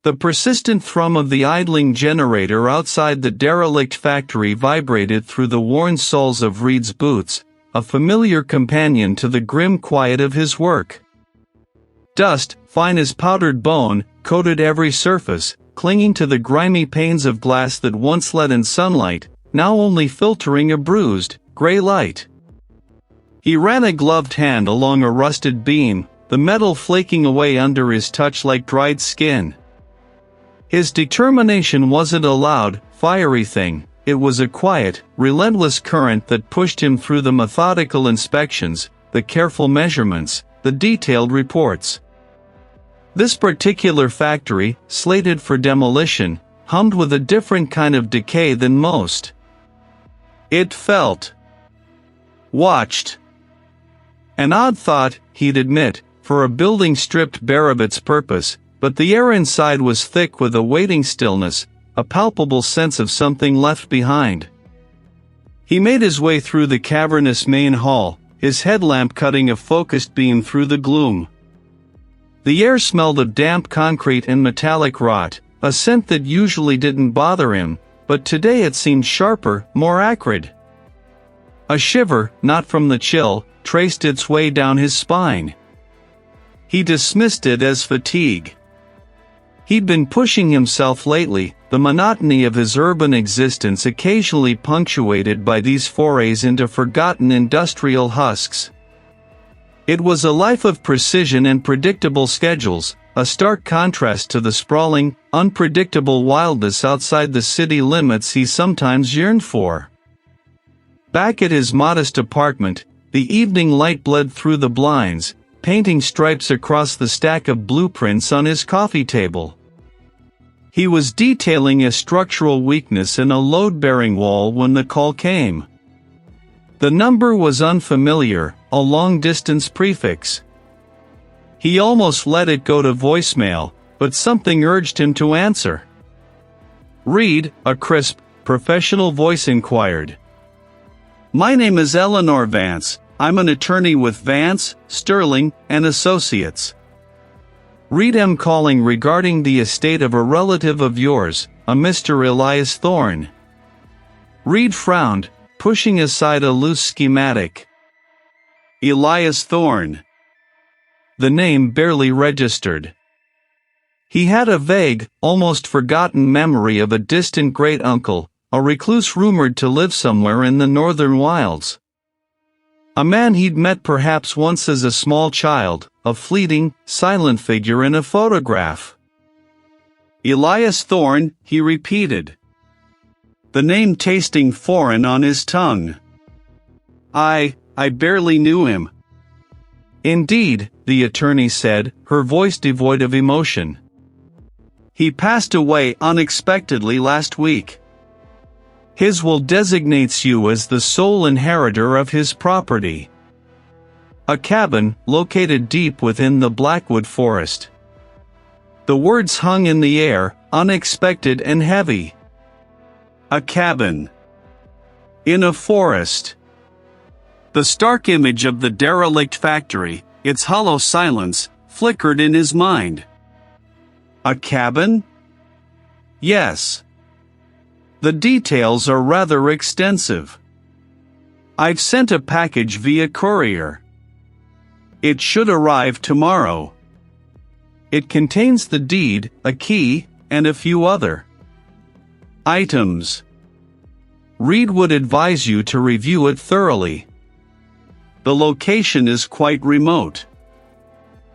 The persistent thrum of the idling generator outside the derelict factory vibrated through the worn soles of Reid's boots, a familiar companion to the grim quiet of his work. Dust, fine as powdered bone, coated every surface, clinging to the grimy panes of glass that once let in sunlight, now only filtering a bruised, gray light. He ran a gloved hand along a rusted beam, the metal flaking away under his touch like dried skin. His determination wasn't a loud, fiery thing, it was a quiet, relentless current that pushed him through the methodical inspections, the careful measurements, the detailed reports. This particular factory, slated for demolition, hummed with a different kind of decay than most. It felt watched. An odd thought, he'd admit, for a building stripped bare of its purpose, but the air inside was thick with a waiting stillness, a palpable sense of something left behind. He made his way through the cavernous main hall, his headlamp cutting a focused beam through the gloom. The air smelled of damp concrete and metallic rot, a scent that usually didn't bother him, but today it seemed sharper, more acrid. A shiver, not from the chill, traced its way down his spine. He dismissed it as fatigue. He'd been pushing himself lately, the monotony of his urban existence occasionally punctuated by these forays into forgotten industrial husks. It was a life of precision and predictable schedules, a stark contrast to the sprawling, unpredictable wildness outside the city limits he sometimes yearned for. Back at his modest apartment, the evening light bled through the blinds, painting stripes across the stack of blueprints on his coffee table. He was detailing a structural weakness in a load-bearing wall when the call came. The number was unfamiliar, a long-distance prefix. He almost let it go to voicemail, but something urged him to answer. "Reid," a crisp, professional voice inquired. "My name is Eleanor Vance. I'm an attorney with Vance, Sterling, and Associates. Reid, am calling regarding the estate of a relative of yours, a Mr. Elias Thorne." Reid frowned, pushing aside a loose schematic. Elias Thorne. The name barely registered. He had a vague, almost forgotten memory of a distant great-uncle, a recluse rumored to live somewhere in the northern wilds. A man he'd met perhaps once as a small child, a fleeting, silent figure in a photograph. Elias Thorne, he repeated, the name tasting foreign on his tongue. I barely knew him." "Indeed," the attorney said, her voice devoid of emotion. "He passed away unexpectedly last week. His will designates you as the sole inheritor of his property. A cabin, located deep within the Blackwood Forest." The words hung in the air, unexpected and heavy. A cabin. In a forest. The stark image of the derelict factory, its hollow silence, flickered in his mind. A cabin? Yes. The details are rather extensive. "I've sent a package via courier. It should arrive tomorrow. It contains the deed, a key, and a few other items. Reid would advise you to review it thoroughly. The location is quite remote."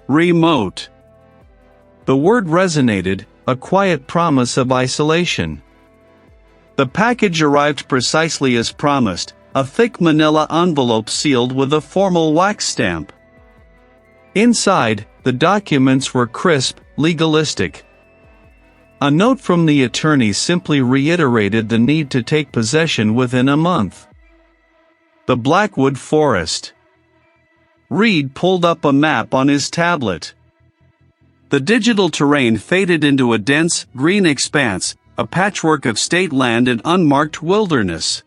Remote. The word resonated, a quiet promise of isolation. The package arrived precisely as promised, a thick manila envelope sealed with a formal wax stamp. Inside, the documents were crisp, legalistic. A note from the attorney simply reiterated the need to take possession within a month. The Blackwood Forest. Reid pulled up a map on his tablet. The digital terrain faded into a dense, green expanse, a patchwork of state land and unmarked wilderness.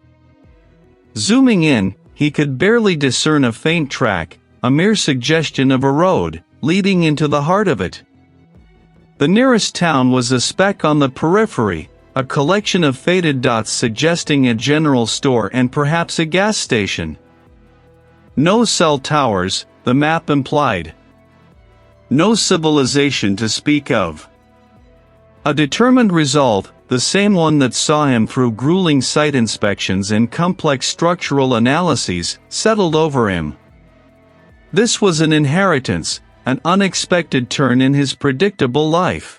Zooming in, he could barely discern a faint track, a mere suggestion of a road, leading into the heart of it. The nearest town was a speck on the periphery, a collection of faded dots suggesting a general store and perhaps a gas station. No cell towers, the map implied. No civilization to speak of. A determined resolve, the same one that saw him through grueling site inspections and complex structural analyses, settled over him. This was an inheritance, an unexpected turn in his predictable life.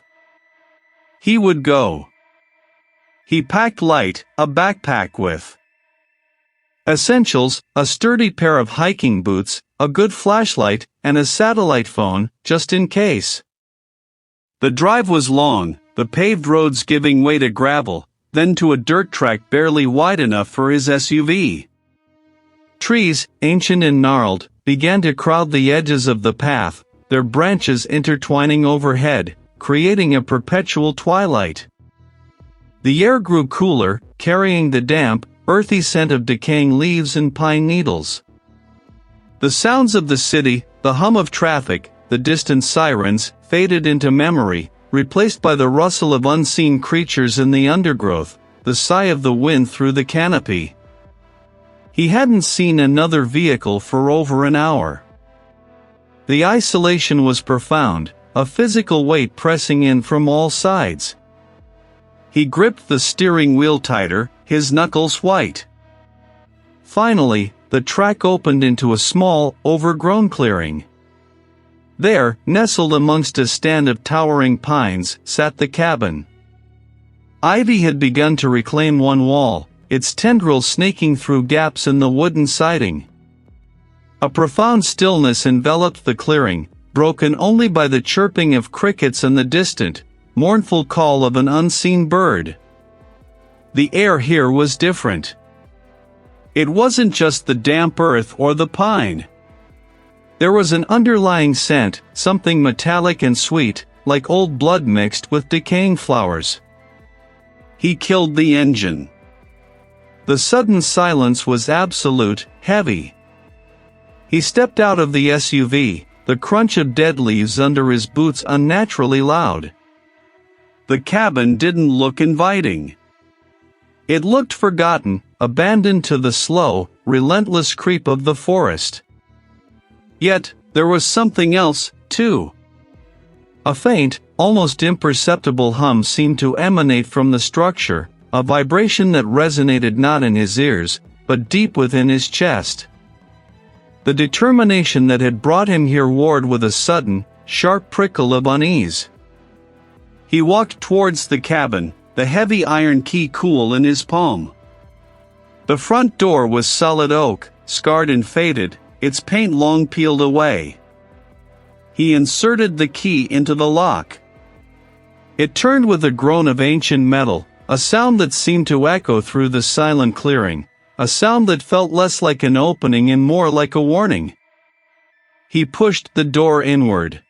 He would go. He packed light, a backpack with essentials, a sturdy pair of hiking boots, a good flashlight, and a satellite phone, just in case. The drive was long, the paved roads giving way to gravel, then to a dirt track barely wide enough for his SUV. Trees, ancient and gnarled, began to crowd the edges of the path, their branches intertwining overhead, creating a perpetual twilight. The air grew cooler, carrying the damp, earthy scent of decaying leaves and pine needles. The sounds of the city, the hum of traffic, the distant sirens, faded into memory, replaced by the rustle of unseen creatures in the undergrowth, the sigh of the wind through the canopy. He hadn't seen another vehicle for over an hour. The isolation was profound, a physical weight pressing in from all sides. He gripped the steering wheel tighter, his knuckles white. Finally, the track opened into a small, overgrown clearing. There, nestled amongst a stand of towering pines, sat the cabin. Ivy had begun to reclaim one wall, its tendrils snaking through gaps in the wooden siding. A profound stillness enveloped the clearing, broken only by the chirping of crickets and the distant, mournful call of an unseen bird. The air here was different. It wasn't just the damp earth or the pine. There was an underlying scent, something metallic and sweet, like old blood mixed with decaying flowers. He killed the engine. The sudden silence was absolute, heavy. He stepped out of the SUV, the crunch of dead leaves under his boots unnaturally loud. The cabin didn't look inviting. It looked forgotten, abandoned to the slow, relentless creep of the forest. Yet, there was something else, too. A faint, almost imperceptible hum seemed to emanate from the structure, a vibration that resonated not in his ears, but deep within his chest. The determination that had brought him here warred with a sudden, sharp prickle of unease. He walked towards the cabin, the heavy iron key cool in his palm. The front door was solid oak, scarred and faded, its paint long peeled away. He inserted the key into the lock. It turned with a groan of ancient metal, a sound that seemed to echo through the silent clearing, a sound that felt less like an opening and more like a warning. He pushed the door inward.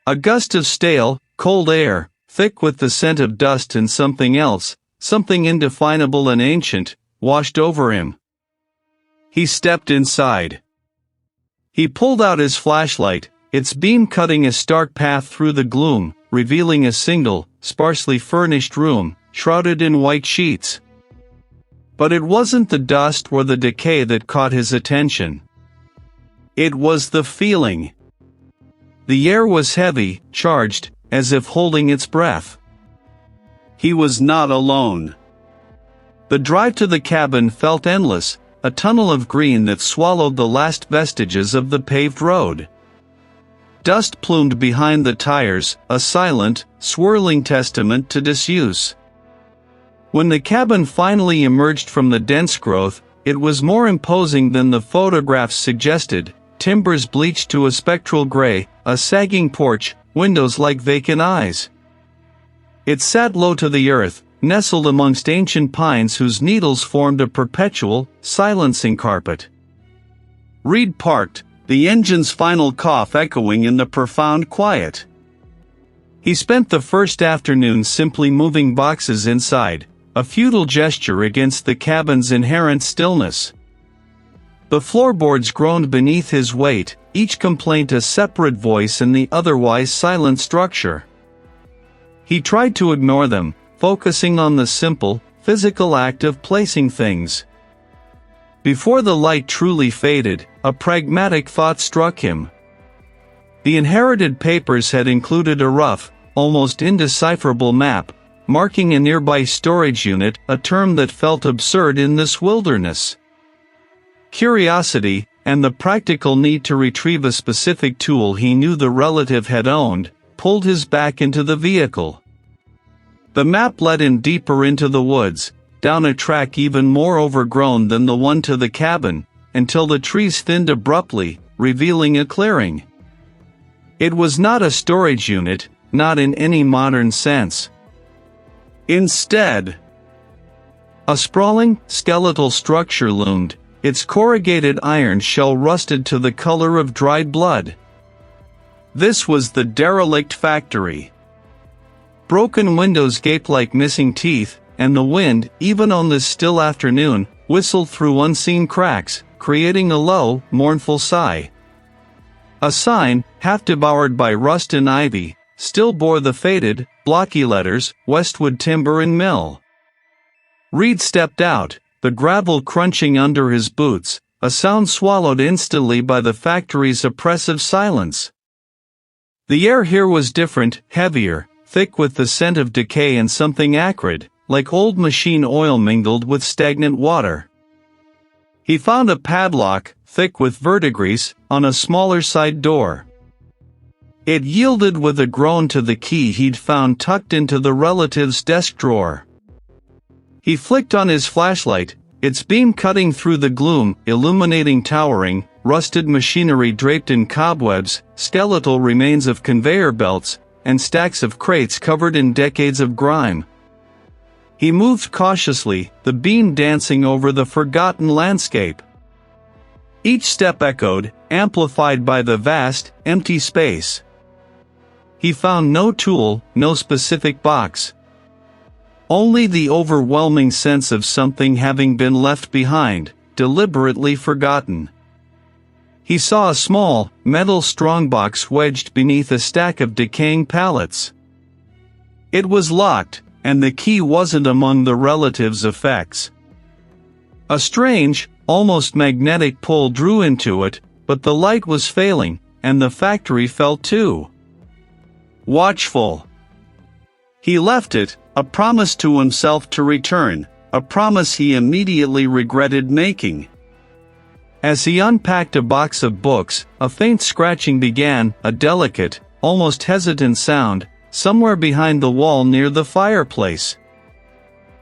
A gust of stale, cold air, thick with the scent of dust and something else, something indefinable and ancient, washed over him. He stepped inside. He pulled out his flashlight, its beam cutting a stark path through the gloom, revealing a single, sparsely furnished room, shrouded in white sheets. But it wasn't the dust or the decay that caught his attention. It was the feeling. The air was heavy, charged, as if holding its breath. He was not alone. The drive to the cabin felt endless, a tunnel of green that swallowed the last vestiges of the paved road. Dust plumed behind the tires, a silent, swirling testament to disuse. When the cabin finally emerged from the dense growth, it was more imposing than the photographs suggested, timbers bleached to a spectral gray, a sagging porch, windows like vacant eyes. It sat low to the earth, nestled amongst ancient pines whose needles formed a perpetual, silencing carpet. Reid parked, the engine's final cough echoing in the profound quiet. He spent the first afternoon simply moving boxes inside, a futile gesture against the cabin's inherent stillness. The floorboards groaned beneath his weight, each complaint a separate voice in the otherwise silent structure. He tried to ignore them, focusing on the simple, physical act of placing things. Before the light truly faded, a pragmatic thought struck him. The inherited papers had included a rough, almost indecipherable map, marking a nearby storage unit, a term that felt absurd in this wilderness. Curiosity, and the practical need to retrieve a specific tool he knew the relative had owned, pulled his back into the vehicle. The map led him deeper into the woods, down a track even more overgrown than the one to the cabin, until the trees thinned abruptly, revealing a clearing. It was not a storage unit, not in any modern sense. Instead, a sprawling, skeletal structure loomed, its corrugated iron shell rusted to the color of dried blood. This was the derelict factory. Broken windows gaped like missing teeth, and the wind, even on this still afternoon, whistled through unseen cracks, creating a low, mournful sigh. A sign, half devoured by rust and ivy, still bore the faded, blocky letters, Westwood Timber and Mill. Reid stepped out, the gravel crunching under his boots, a sound swallowed instantly by the factory's oppressive silence. The air here was different, heavier, thick with the scent of decay and something acrid, like old machine oil mingled with stagnant water. He found a padlock, thick with verdigris, on a smaller side door. It yielded with a groan to the key he'd found tucked into the relative's desk drawer. He flicked on his flashlight, its beam cutting through the gloom, illuminating towering, rusted machinery draped in cobwebs, skeletal remains of conveyor belts, and stacks of crates covered in decades of grime. He moved cautiously, the beam dancing over the forgotten landscape. Each step echoed, amplified by the vast, empty space. He found no tool, no specific box. Only the overwhelming sense of something having been left behind, deliberately forgotten. He saw a small, metal strongbox wedged beneath a stack of decaying pallets. It was locked, and the key wasn't among the relative's effects. A strange, almost magnetic pull drew into it, but the light was failing, and the factory felt too. Watchful. He left it, a promise to himself to return, a promise he immediately regretted making. As he unpacked a box of books, a faint scratching began, a delicate, almost hesitant sound, somewhere behind the wall near the fireplace.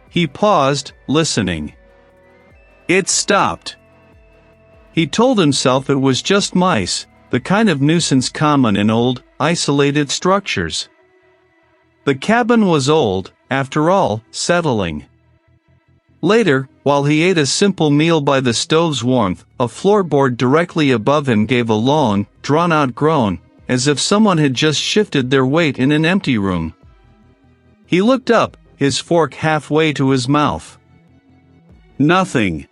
He paused, listening. It stopped. He told himself it was just mice, the kind of nuisance common in old, isolated structures. The cabin was old, after all, settling. Later, while he ate a simple meal by the stove's warmth, a floorboard directly above him gave a long, drawn-out groan, as if someone had just shifted their weight in an empty room. He looked up, his fork halfway to his mouth. Nothing.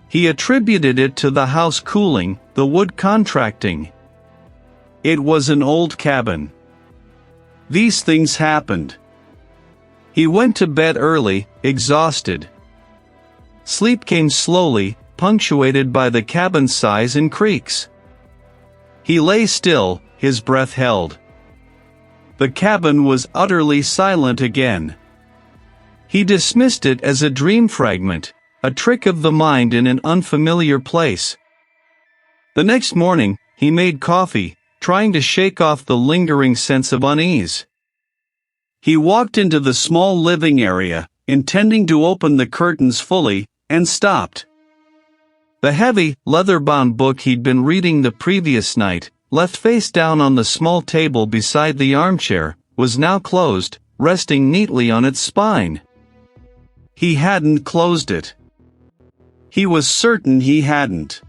He attributed it to the house cooling, the wood contracting. It was an old cabin. These things happened. He went to bed early, exhausted. Sleep came slowly, punctuated by the cabin's sighs and creaks. He lay still, his breath held. The cabin was utterly silent again. He dismissed it as a dream fragment, a trick of the mind in an unfamiliar place. The next morning, he made coffee, trying to shake off the lingering sense of unease. He walked into the small living area, intending to open the curtains fully, and stopped. The heavy, leather-bound book he'd been reading the previous night, left face down on the small table beside the armchair, was now closed, resting neatly on its spine. He hadn't closed it. He was certain he hadn't.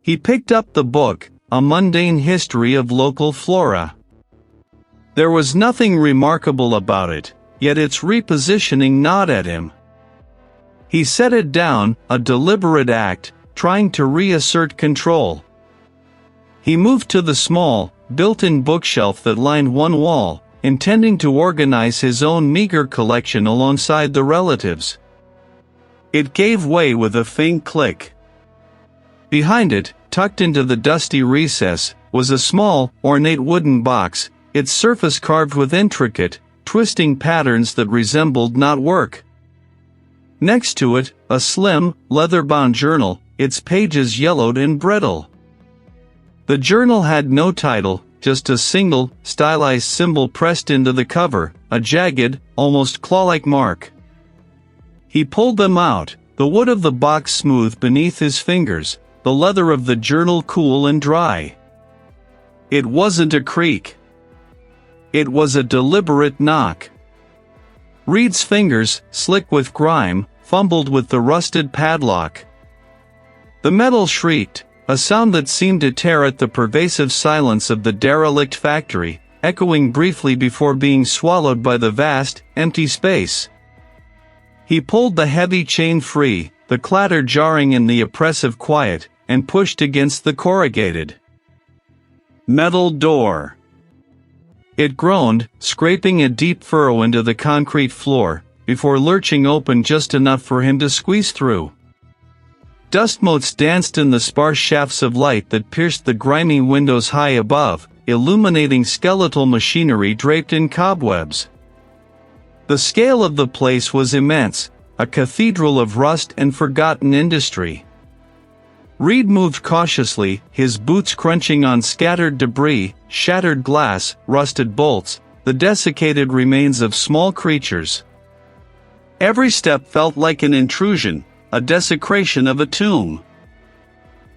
He picked up the book, A Mundane History of Local Flora. There was nothing remarkable about it, yet its repositioning gnawed at him. He set it down, a deliberate act, trying to reassert control. He moved to the small, built-in bookshelf that lined one wall, intending to organize his own meager collection alongside the relatives. It gave way with a faint click. Behind it, tucked into the dusty recess, was a small, ornate wooden box, its surface carved with intricate, twisting patterns that resembled knotwork. Next to it, a slim, leather-bound journal, its pages yellowed and brittle. The journal had no title, just a single, stylized symbol pressed into the cover, a jagged, almost claw-like mark. He pulled them out, the wood of the box smooth beneath his fingers, the leather of the journal cool and dry. It wasn't a creak. It was a deliberate knock. Reid's fingers, slick with grime, fumbled with the rusted padlock. The metal shrieked, a sound that seemed to tear at the pervasive silence of the derelict factory, echoing briefly before being swallowed by the vast, empty space. He pulled the heavy chain free, the clatter jarring in the oppressive quiet, and pushed against the corrugated metal door. It groaned, scraping a deep furrow into the concrete floor, before lurching open just enough for him to squeeze through. Dust motes danced in the sparse shafts of light that pierced the grimy windows high above, illuminating skeletal machinery draped in cobwebs. The scale of the place was immense, a cathedral of rust and forgotten industry. Reid moved cautiously, his boots crunching on scattered debris, shattered glass, rusted bolts, the desiccated remains of small creatures. Every step felt like an intrusion, a desecration of a tomb.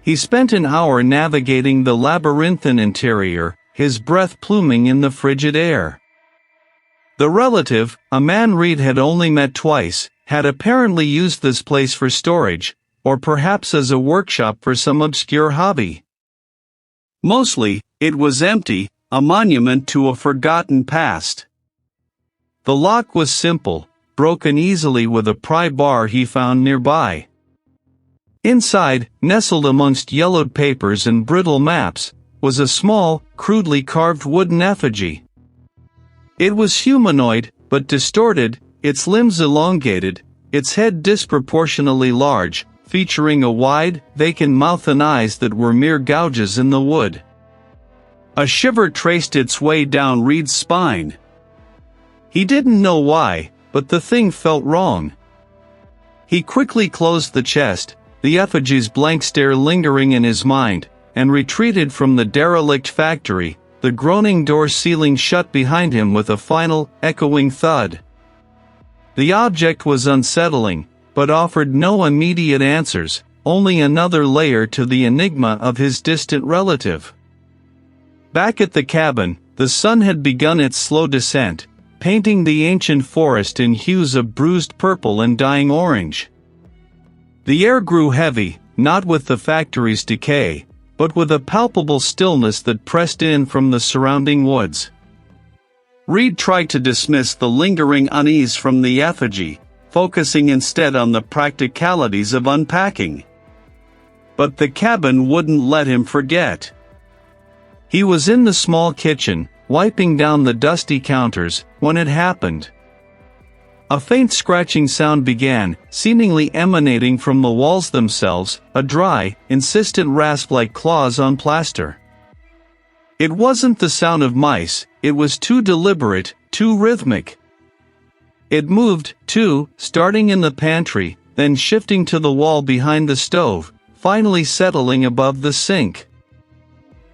He spent an hour navigating the labyrinthine interior, his breath pluming in the frigid air. The relative, a man Reid had only met twice, had apparently used this place for storage, or perhaps as a workshop for some obscure hobby. Mostly, it was empty, a monument to a forgotten past. The lock was simple, broken easily with a pry bar he found nearby. Inside, nestled amongst yellowed papers and brittle maps, was a small, crudely carved wooden effigy. It was humanoid, but distorted, its limbs elongated, its head disproportionately large, featuring a wide, vacant mouth and eyes that were mere gouges in the wood. A shiver traced its way down Reid's spine. He didn't know why, but the thing felt wrong. He quickly closed the chest, the effigy's blank stare lingering in his mind, and retreated from the derelict factory, the groaning door sealing shut behind him with a final, echoing thud. The object was unsettling, but offered no immediate answers, only another layer to the enigma of his distant relative. Back at the cabin, the sun had begun its slow descent, painting the ancient forest in hues of bruised purple and dying orange. The air grew heavy, not with the factory's decay, but with a palpable stillness that pressed in from the surrounding woods. Reid tried to dismiss the lingering unease from the effigy, focusing instead on the practicalities of unpacking. But the cabin wouldn't let him forget. He was in the small kitchen, wiping down the dusty counters, when it happened. A faint scratching sound began, seemingly emanating from the walls themselves, a dry, insistent rasp like claws on plaster. It wasn't the sound of mice, it was too deliberate, too rhythmic. It moved, too, starting in the pantry, then shifting to the wall behind the stove, finally settling above the sink.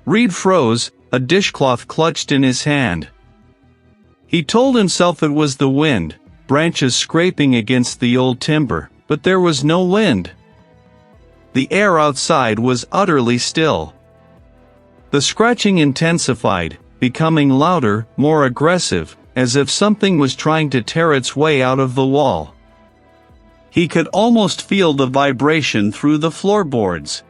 Reid froze, a dishcloth clutched in his hand. He told himself it was the wind, branches scraping against the old timber, but there was no wind. The air outside was utterly still. The scratching intensified, becoming louder, more aggressive, as if something was trying to tear its way out of the wall. He could almost feel the vibration through the floorboards.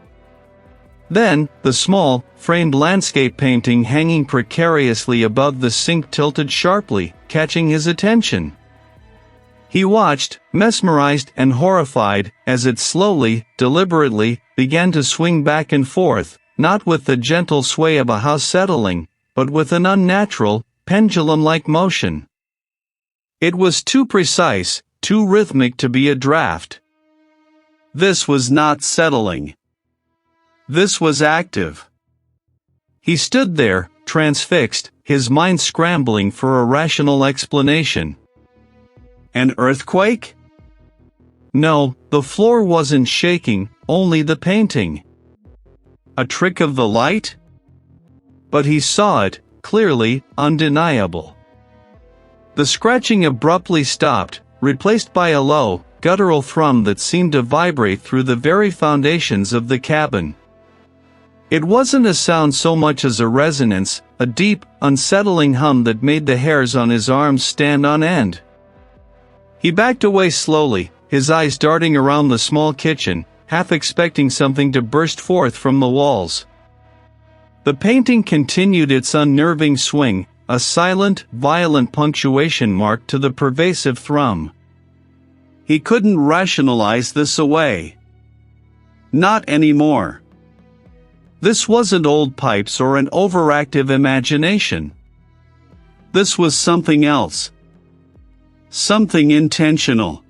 Then, the small, framed landscape painting hanging precariously above the sink tilted sharply, catching his attention. He watched, mesmerized and horrified, as it slowly, deliberately, began to swing back and forth, not with the gentle sway of a house settling, but with an unnatural, pendulum-like motion. It was too precise, too rhythmic to be a draft. This was not settling. This was active. He stood there, transfixed, his mind scrambling for a rational explanation. An earthquake? No, the floor wasn't shaking, only the painting. A trick of the light? But he saw it, clearly, undeniable. The scratching abruptly stopped, replaced by a low, guttural thrum that seemed to vibrate through the very foundations of the cabin. It wasn't a sound so much as a resonance, a deep, unsettling hum that made the hairs on his arms stand on end. He backed away slowly, his eyes darting around the small kitchen, half expecting something to burst forth from the walls. The painting continued its unnerving swing, a silent, violent punctuation mark to the pervasive thrum. He couldn't rationalize this away. Not anymore. This wasn't old pipes or an overactive imagination. This was something else. Something intentional.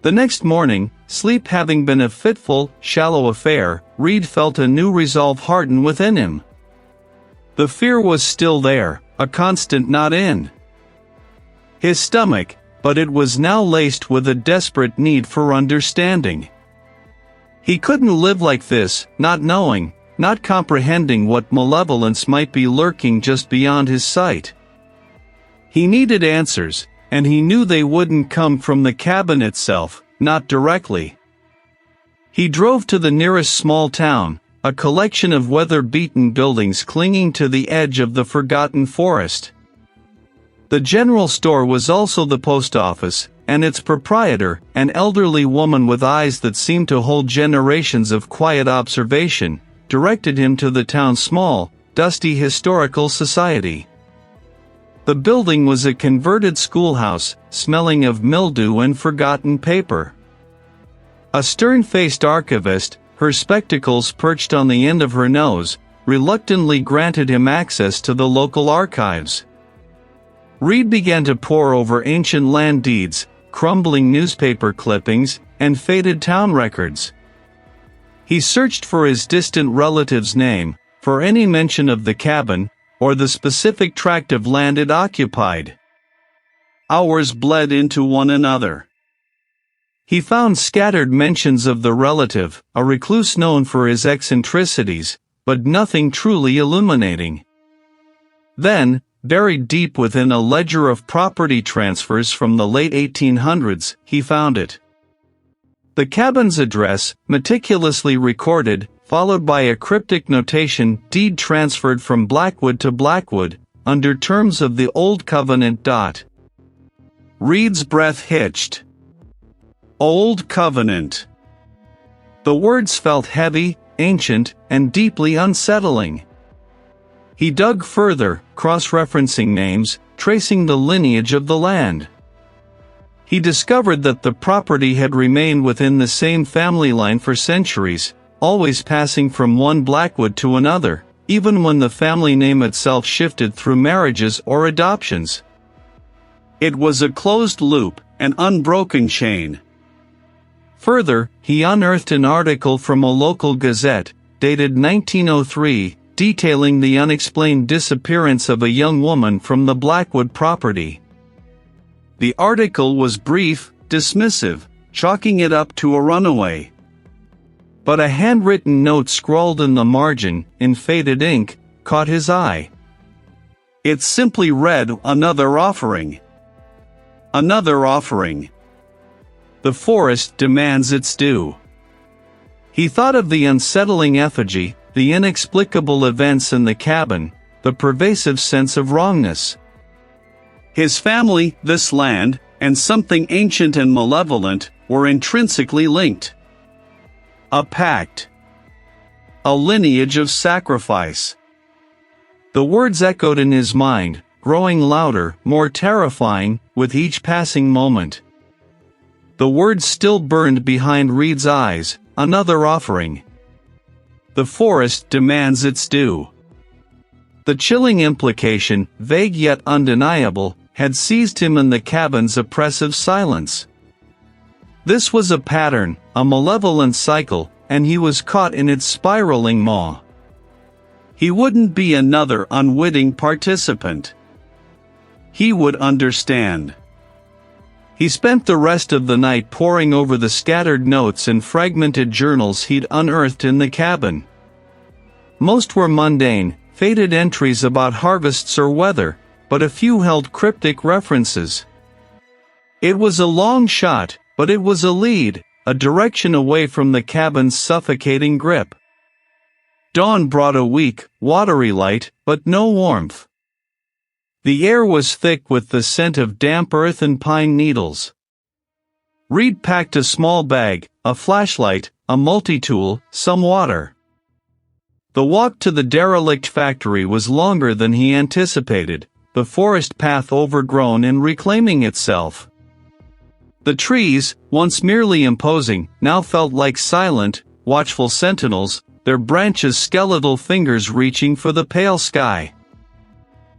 The next morning, sleep having been a fitful, shallow affair, Reid felt a new resolve harden within him. The fear was still there, a constant not in his stomach, but it was now laced with a desperate need for understanding. He couldn't live like this, not knowing, not comprehending what malevolence might be lurking just beyond his sight. He needed answers, and he knew they wouldn't come from the cabin itself, not directly. He drove to the nearest small town, a collection of weather-beaten buildings clinging to the edge of the forgotten forest. The general store was also the post office, and its proprietor, an elderly woman with eyes that seemed to hold generations of quiet observation, directed him to the town's small, dusty historical society. The building was a converted schoolhouse, smelling of mildew and forgotten paper. A stern-faced archivist, her spectacles perched on the end of her nose, reluctantly granted him access to the local archives. Reid began to pore over ancient land deeds, crumbling newspaper clippings, and faded town records. He searched for his distant relative's name, for any mention of the cabin, or the specific tract of land it occupied. Hours bled into one another. He found scattered mentions of the relative, a recluse known for his eccentricities, but nothing truly illuminating. Then, buried deep within a ledger of property transfers from the late 1800s, he found it. The cabin's address, meticulously recorded, followed by a cryptic notation, deed transferred from Blackwood to Blackwood, under terms of the Old Covenant. Reid's breath hitched. Old Covenant. The words felt heavy, ancient, and deeply unsettling. He dug further, cross-referencing names, tracing the lineage of the land. He discovered that the property had remained within the same family line for centuries, always passing from one Blackwood to another, even when the family name itself shifted through marriages or adoptions. It was a closed loop, an unbroken chain. Further, he unearthed an article from a local gazette, dated 1903, detailing the unexplained disappearance of a young woman from the Blackwood property. The article was brief, dismissive, chalking it up to a runaway. But a handwritten note scrawled in the margin, in faded ink, caught his eye. It simply read, "Another offering. Another offering. The forest demands its due." He thought of the unsettling effigy, the inexplicable events in the cabin, the pervasive sense of wrongness. His family, this land, and something ancient and malevolent, were intrinsically linked. A pact. A lineage of sacrifice. The words echoed in his mind, growing louder, more terrifying, with each passing moment. The words still burned behind Reid's eyes, another offering. The forest demands its due. The chilling implication, vague yet undeniable, had seized him in the cabin's oppressive silence. This was a pattern, a malevolent cycle, and he was caught in its spiraling maw. He wouldn't be another unwitting participant. He would understand. He spent the rest of the night poring over the scattered notes and fragmented journals he'd unearthed in the cabin. Most were mundane, faded entries about harvests or weather, but a few held cryptic references. It was a long shot, but it was a lead, a direction away from the cabin's suffocating grip. Dawn brought a weak, watery light, but no warmth. The air was thick with the scent of damp earth and pine needles. Reid packed a small bag, a flashlight, a multi-tool, some water. The walk to the derelict factory was longer than he anticipated, the forest path overgrown and reclaiming itself. The trees, once merely imposing, now felt like silent, watchful sentinels, their branches skeletal fingers reaching for the pale sky.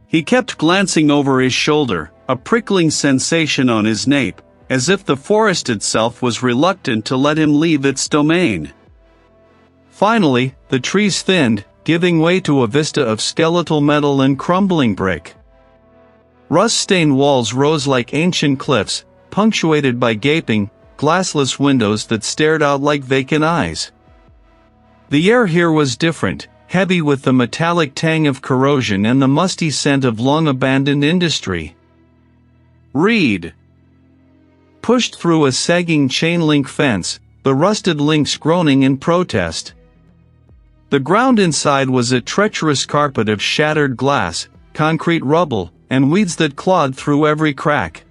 He kept glancing over his shoulder, a prickling sensation on his nape, as if the forest itself was reluctant to let him leave its domain. Finally, the trees thinned, giving way to a vista of skeletal metal and crumbling brick. Rust-stained walls rose like ancient cliffs, punctuated by gaping, glassless windows that stared out like vacant eyes. The air here was different, heavy with the metallic tang of corrosion and the musty scent of long-abandoned industry. Reid pushed through a sagging chain-link fence, the rusted links groaning in protest. The ground inside was a treacherous carpet of shattered glass, concrete rubble, and weeds that clawed through every crack.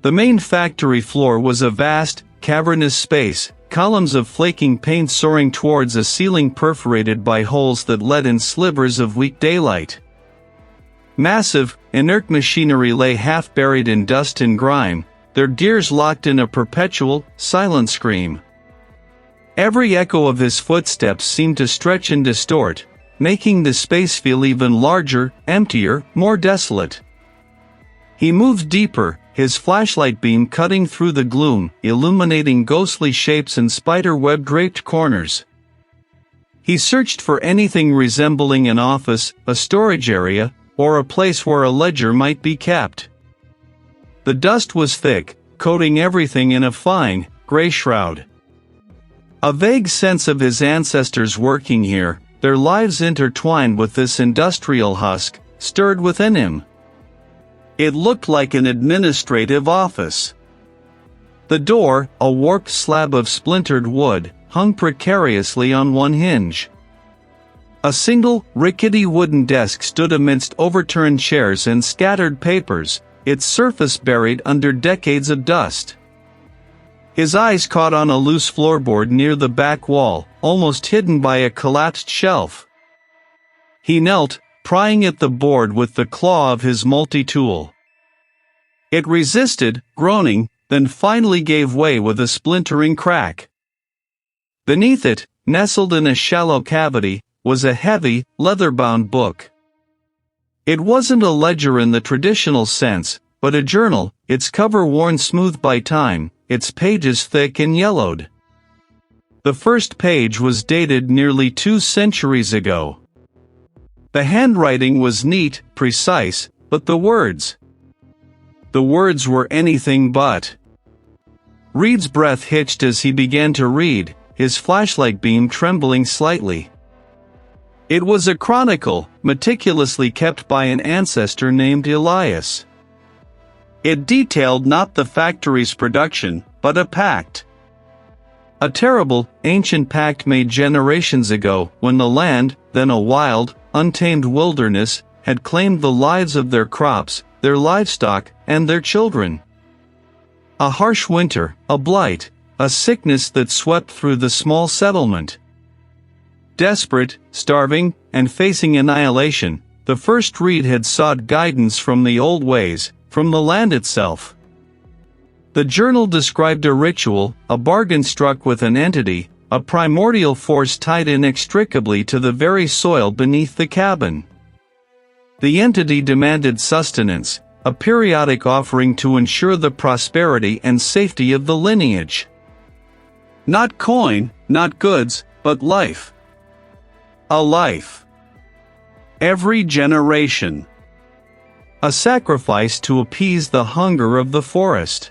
The main factory floor was a vast, cavernous space, columns of flaking paint soaring towards a ceiling perforated by holes that let in slivers of weak daylight. Massive, inert machinery lay half buried in dust and grime, their gears locked in a perpetual, silent scream. Every echo of his footsteps seemed to stretch and distort, making the space feel even larger, emptier, more desolate. He moved deeper, his flashlight beam cutting through the gloom, illuminating ghostly shapes and spider-web-draped corners. He searched for anything resembling an office, a storage area, or a place where a ledger might be kept. The dust was thick, coating everything in a fine, gray shroud. A vague sense of his ancestors working here, their lives intertwined with this industrial husk, stirred within him. It looked like an administrative office. The door, a warped slab of splintered wood, hung precariously on one hinge. A single, rickety wooden desk stood amidst overturned chairs and scattered papers, its surface buried under decades of dust. His eyes caught on a loose floorboard near the back wall, almost hidden by a collapsed shelf. He knelt, prying at the board with the claw of his multi-tool. It resisted, groaning, then finally gave way with a splintering crack. Beneath it, nestled in a shallow cavity, was a heavy, leather-bound book. It wasn't a ledger in the traditional sense, but a journal, its cover worn smooth by time, its pages thick and yellowed. The first page was dated nearly 2 centuries ago. The handwriting was neat, precise, but the words were anything but. Reid's breath hitched as he began to read, his flashlight beam trembling slightly. It was a chronicle, meticulously kept by an ancestor named Elias. It detailed not the factory's production, but a pact. A terrible, ancient pact made generations ago, when the land, then a wild, untamed wilderness, had claimed the lives of their crops, their livestock, and their children. A harsh winter, a blight, a sickness that swept through the small settlement. Desperate, starving, and facing annihilation, the first Reid had sought guidance from the old ways, from the land itself. The journal described a ritual, a bargain struck with an entity, a primordial force tied inextricably to the very soil beneath the cabin. The entity demanded sustenance, a periodic offering to ensure the prosperity and safety of the lineage. Not coin, not goods, but life. A life. Every generation. A sacrifice to appease the hunger of the forest.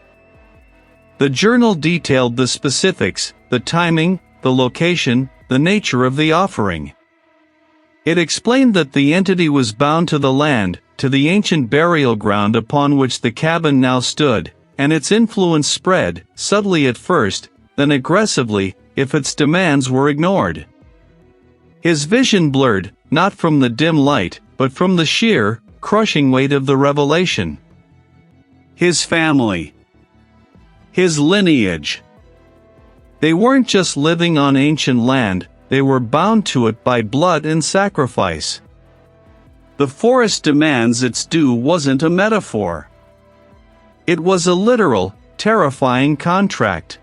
The journal detailed the specifics, the timing, the location, the nature of the offering. It explained that the entity was bound to the land, to the ancient burial ground upon which the cabin now stood, and its influence spread, subtly at first, then aggressively, if its demands were ignored. His vision blurred, not from the dim light, but from the sheer, crushing weight of the revelation. His family. His lineage. They weren't just living on ancient land, they were bound to it by blood and sacrifice. The forest demands its due wasn't a metaphor. It was a literal, terrifying contract.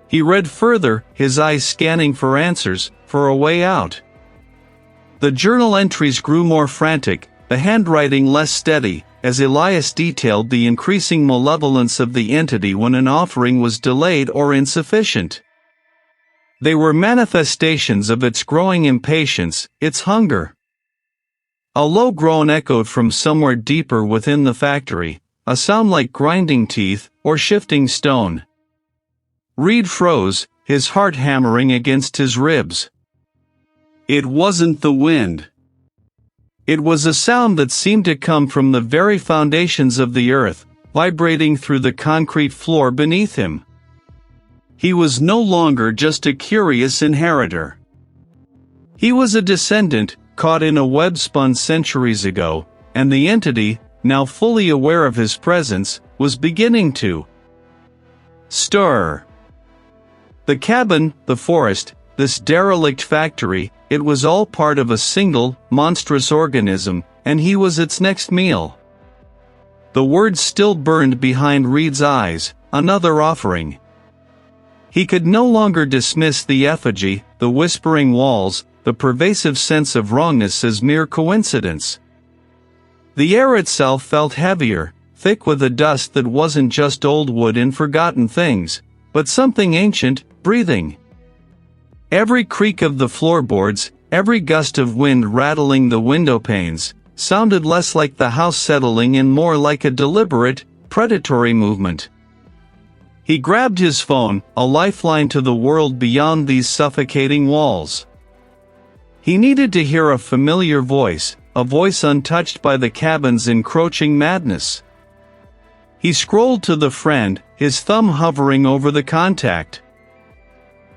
He read further, his eyes scanning for answers, for a way out. The journal entries grew more frantic, the handwriting less steady, as Elias detailed the increasing malevolence of the entity when an offering was delayed or insufficient. They were manifestations of its growing impatience, its hunger. A low groan echoed from somewhere deeper within the factory, a sound like grinding teeth or shifting stone. Reid froze, his heart hammering against his ribs. It wasn't the wind. It was a sound that seemed to come from the very foundations of the earth, vibrating through the concrete floor beneath him. He was no longer just a curious inheritor. He was a descendant, caught in a web spun centuries ago, and the entity, now fully aware of his presence, was beginning to stir. The cabin, the forest, this derelict factory, it was all part of a single, monstrous organism, and he was its next meal. The words still burned behind Reid's eyes, another offering. He could no longer dismiss the effigy, the whispering walls, the pervasive sense of wrongness as mere coincidence. The air itself felt heavier, thick with a dust that wasn't just old wood and forgotten things, but something ancient, breathing. Every creak of the floorboards, every gust of wind rattling the window panes, sounded less like the house settling and more like a deliberate, predatory movement. He grabbed his phone, a lifeline to the world beyond these suffocating walls. He needed to hear a familiar voice, a voice untouched by the cabin's encroaching madness. He scrolled to the friend, his thumb hovering over the contact.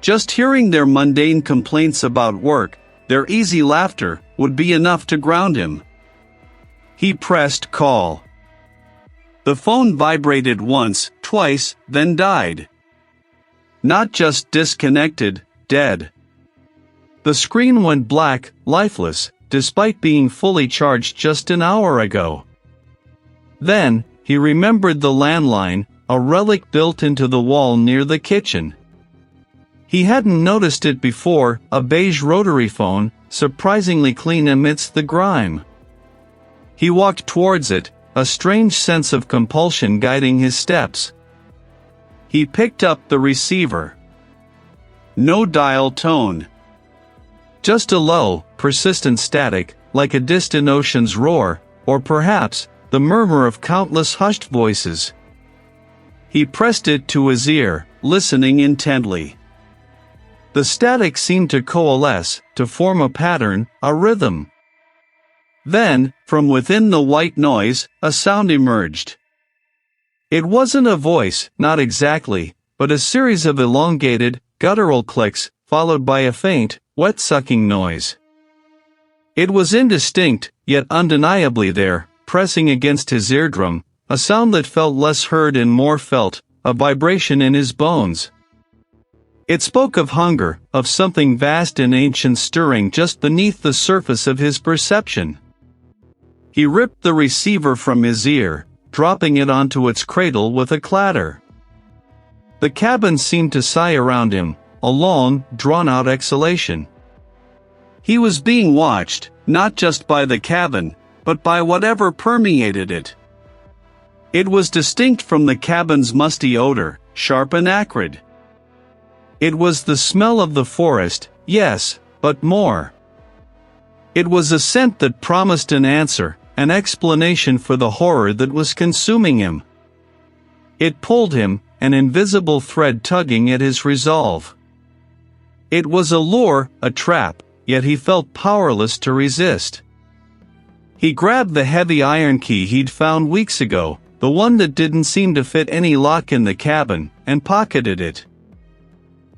Just hearing their mundane complaints about work, their easy laughter, would be enough to ground him. He pressed call. The phone vibrated once, twice, then died. Not just disconnected, dead. The screen went black, lifeless, despite being fully charged just an hour ago. Then, he remembered the landline, a relic built into the wall near the kitchen. He hadn't noticed it before, a beige rotary phone, surprisingly clean amidst the grime. He walked towards it, a strange sense of compulsion guiding his steps. He picked up the receiver. No dial tone. Just a low, persistent static, like a distant ocean's roar, or perhaps, the murmur of countless hushed voices. He pressed it to his ear, listening intently. The static seemed to coalesce, to form a pattern, a rhythm. Then, from within the white noise, a sound emerged. It wasn't a voice, not exactly, but a series of elongated, guttural clicks, followed by a faint, wet-sucking noise. It was indistinct, yet undeniably there, pressing against his eardrum, a sound that felt less heard and more felt, a vibration in his bones. It spoke of hunger, of something vast and ancient stirring just beneath the surface of his perception. He ripped the receiver from his ear, dropping it onto its cradle with a clatter. The cabin seemed to sigh around him, a long, drawn-out exhalation. He was being watched, not just by the cabin, but by whatever permeated it. It was distinct from the cabin's musty odor, sharp and acrid. It was the smell of the forest, yes, but more. It was a scent that promised an answer, an explanation for the horror that was consuming him. It pulled him, an invisible thread tugging at his resolve. It was a lure, a trap, yet he felt powerless to resist. He grabbed the heavy iron key he'd found weeks ago, the one that didn't seem to fit any lock in the cabin, and pocketed it.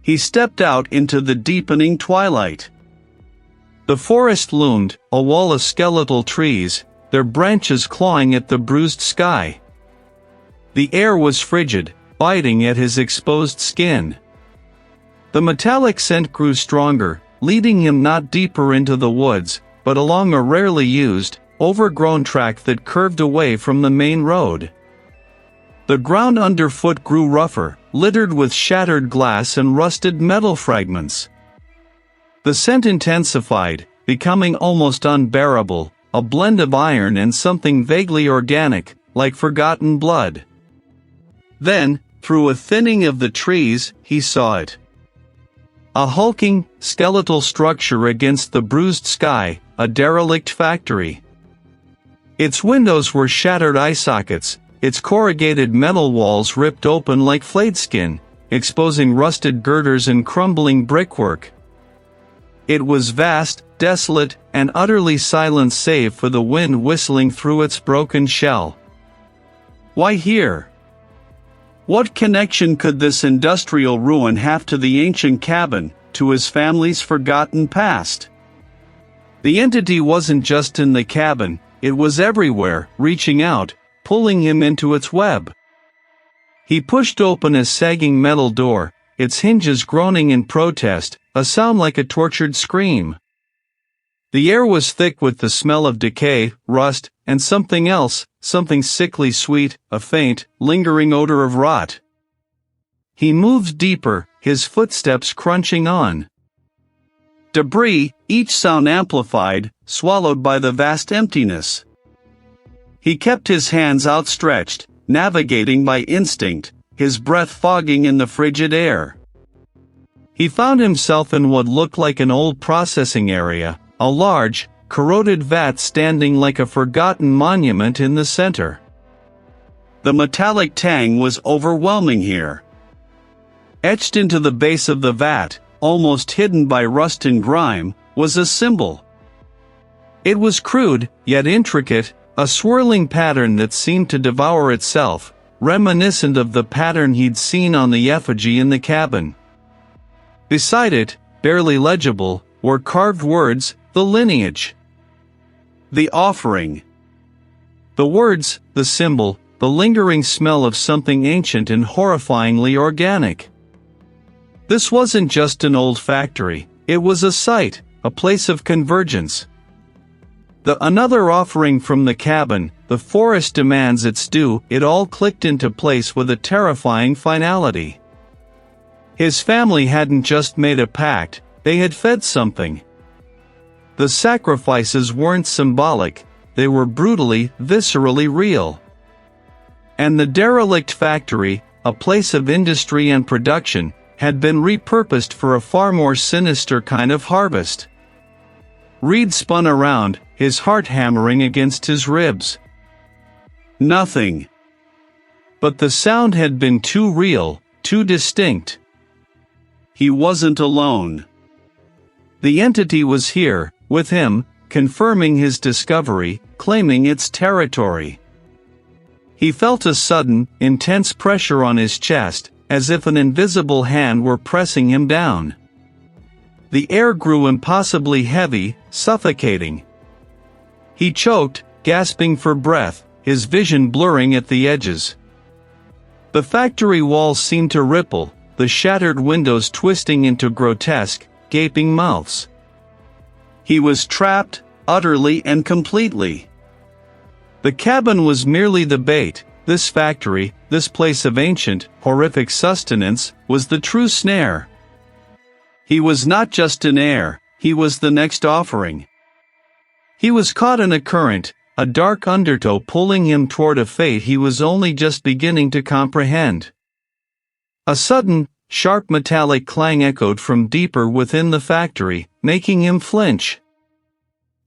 He stepped out into the deepening twilight. The forest loomed, a wall of skeletal trees, their branches clawing at the bruised sky. The air was frigid, biting at his exposed skin. The metallic scent grew stronger, leading him not deeper into the woods, but along a rarely used, overgrown track that curved away from the main road. The ground underfoot grew rougher, littered with shattered glass and rusted metal fragments. The scent intensified, becoming almost unbearable, a blend of iron and something vaguely organic, like forgotten blood. Then, through a thinning of the trees, he saw it. A hulking, skeletal structure against the bruised sky, a derelict factory. Its windows were shattered eye sockets, its corrugated metal walls ripped open like flayed skin, exposing rusted girders and crumbling brickwork. It was vast, desolate, and utterly silent save for the wind whistling through its broken shell. Why here? What connection could this industrial ruin have to the ancient cabin, to his family's forgotten past? The entity wasn't just in the cabin, it was everywhere, reaching out, pulling him into its web. He pushed open a sagging metal door, its hinges groaning in protest, a sound like a tortured scream. The air was thick with the smell of decay, rust, and something else, something sickly sweet, a faint, lingering odor of rot. He moved deeper, his footsteps crunching on debris, each sound amplified, swallowed by the vast emptiness. He kept his hands outstretched, navigating by instinct, his breath fogging in the frigid air. He found himself in what looked like an old processing area, a large, corroded vat standing like a forgotten monument in the center. The metallic tang was overwhelming here. Etched into the base of the vat, almost hidden by rust and grime, was a symbol. It was crude, yet intricate, a swirling pattern that seemed to devour itself, reminiscent of the pattern he'd seen on the effigy in the cabin. Beside it, barely legible, were carved words, the lineage. The offering. The words, the symbol, the lingering smell of something ancient and horrifyingly organic. This wasn't just an old factory, it was a site, a place of convergence. Another offering from the cabin, the forest demands its due, it all clicked into place with a terrifying finality. His family hadn't just made a pact, they had fed something. The sacrifices weren't symbolic, they were brutally, viscerally real. And the derelict factory, a place of industry and production, had been repurposed for a far more sinister kind of harvest. Reid spun around, his heart hammering against his ribs. Nothing. But the sound had been too real, too distinct. He wasn't alone. The entity was here, with him, confirming his discovery, claiming its territory. He felt a sudden, intense pressure on his chest, as if an invisible hand were pressing him down. The air grew impossibly heavy, suffocating. He choked, gasping for breath, his vision blurring at the edges. The factory walls seemed to ripple, the shattered windows twisting into grotesque, gaping mouths. He was trapped, utterly and completely. The cabin was merely the bait. This factory, this place of ancient, horrific sustenance, was the true snare. He was not just an heir, he was the next offering. He was caught in a current, a dark undertow pulling him toward a fate he was only just beginning to comprehend. A sudden, sharp metallic clang echoed from deeper within the factory, making him flinch.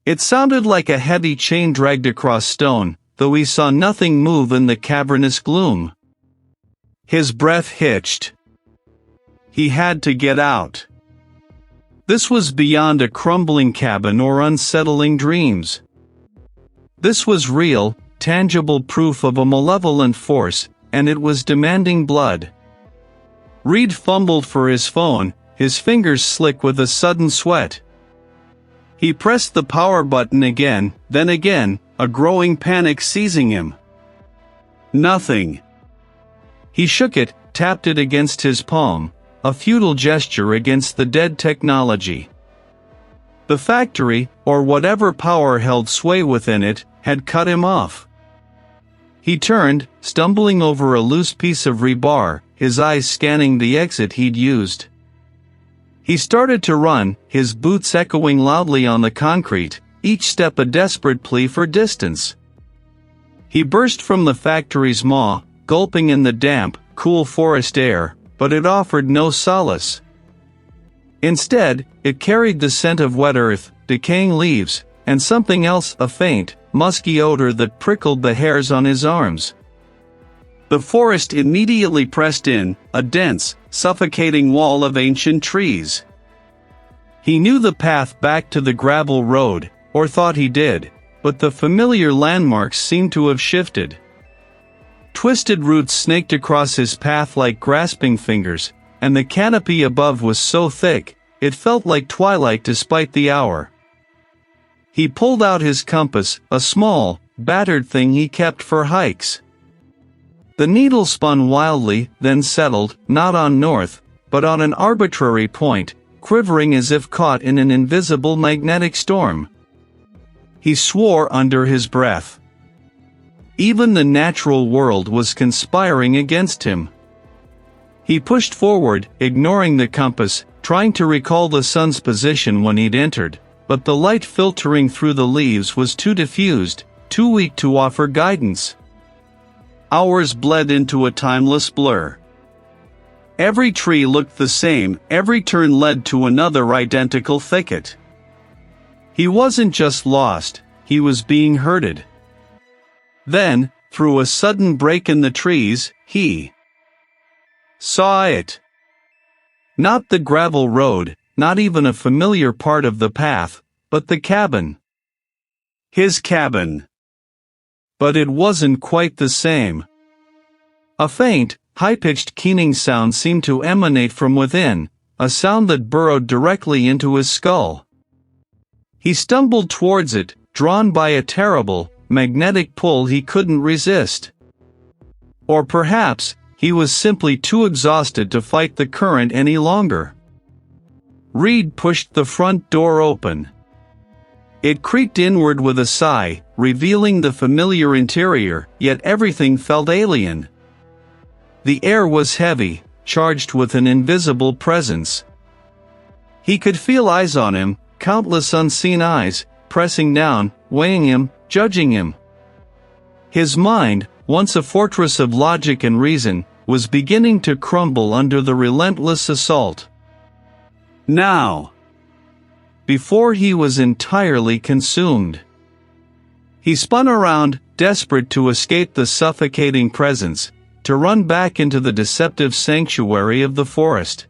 It sounded like a heavy chain dragged across stone, though he saw nothing move in the cavernous gloom. His breath hitched. He had to get out. This was beyond a crumbling cabin or unsettling dreams. This was real, tangible proof of a malevolent force, and it was demanding blood. Reid fumbled for his phone, his fingers slick with a sudden sweat. He pressed the power button again, then again, a growing panic seizing him. Nothing. He shook it, tapped it against his palm, a futile gesture against the dead technology. The factory, or whatever power held sway within it, had cut him off. He turned, stumbling over a loose piece of rebar, his eyes scanning the exit he'd used. He started to run, his boots echoing loudly on the concrete, each step a desperate plea for distance. He burst from the factory's maw, gulping in the damp, cool forest air, but it offered no solace. Instead, it carried the scent of wet earth, decaying leaves, and something else, a faint, musky odor that prickled the hairs on his arms. The forest immediately pressed in, a dense, suffocating wall of ancient trees. He knew the path back to the gravel road, or thought he did, but the familiar landmarks seemed to have shifted. Twisted roots snaked across his path like grasping fingers, and the canopy above was so thick, it felt like twilight despite the hour. He pulled out his compass, a small, battered thing he kept for hikes. The needle spun wildly, then settled, not on north, but on an arbitrary point, quivering as if caught in an invisible magnetic storm. He swore under his breath. Even the natural world was conspiring against him. He pushed forward, ignoring the compass, trying to recall the sun's position when he'd entered, but the light filtering through the leaves was too diffused, too weak to offer guidance. Hours bled into a timeless blur. Every tree looked the same, every turn led to another identical thicket. He wasn't just lost, he was being herded. Then, through a sudden break in the trees, he saw it. Not the gravel road, not even a familiar part of the path, but the cabin. His cabin. But it wasn't quite the same. A faint, high-pitched keening sound seemed to emanate from within, a sound that burrowed directly into his skull. He stumbled towards it, drawn by a terrible, magnetic pull he couldn't resist. Or perhaps, he was simply too exhausted to fight the current any longer. Reid pushed the front door open. It creaked inward with a sigh, revealing the familiar interior, yet everything felt alien. The air was heavy, charged with an invisible presence. He could feel eyes on him, countless unseen eyes, pressing down, weighing him, judging him. His mind, once a fortress of logic and reason, was beginning to crumble under the relentless assault. Now. Before he was entirely consumed. He spun around, desperate to escape the suffocating presence, to run back into the deceptive sanctuary of the forest.